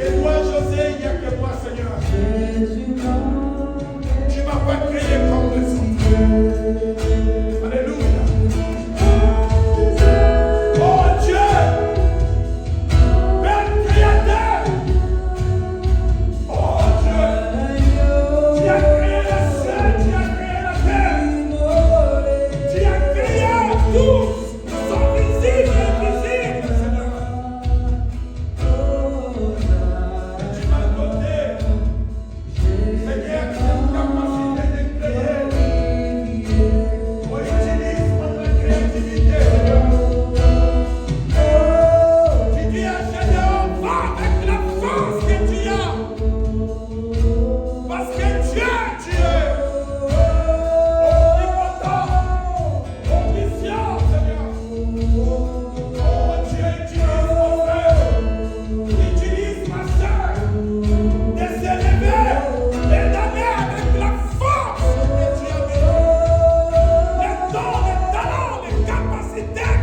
Speaker 3: et moi, José, il n'y a que moi, Seigneur.
Speaker 2: Jésus m'a
Speaker 5: c'est terminé.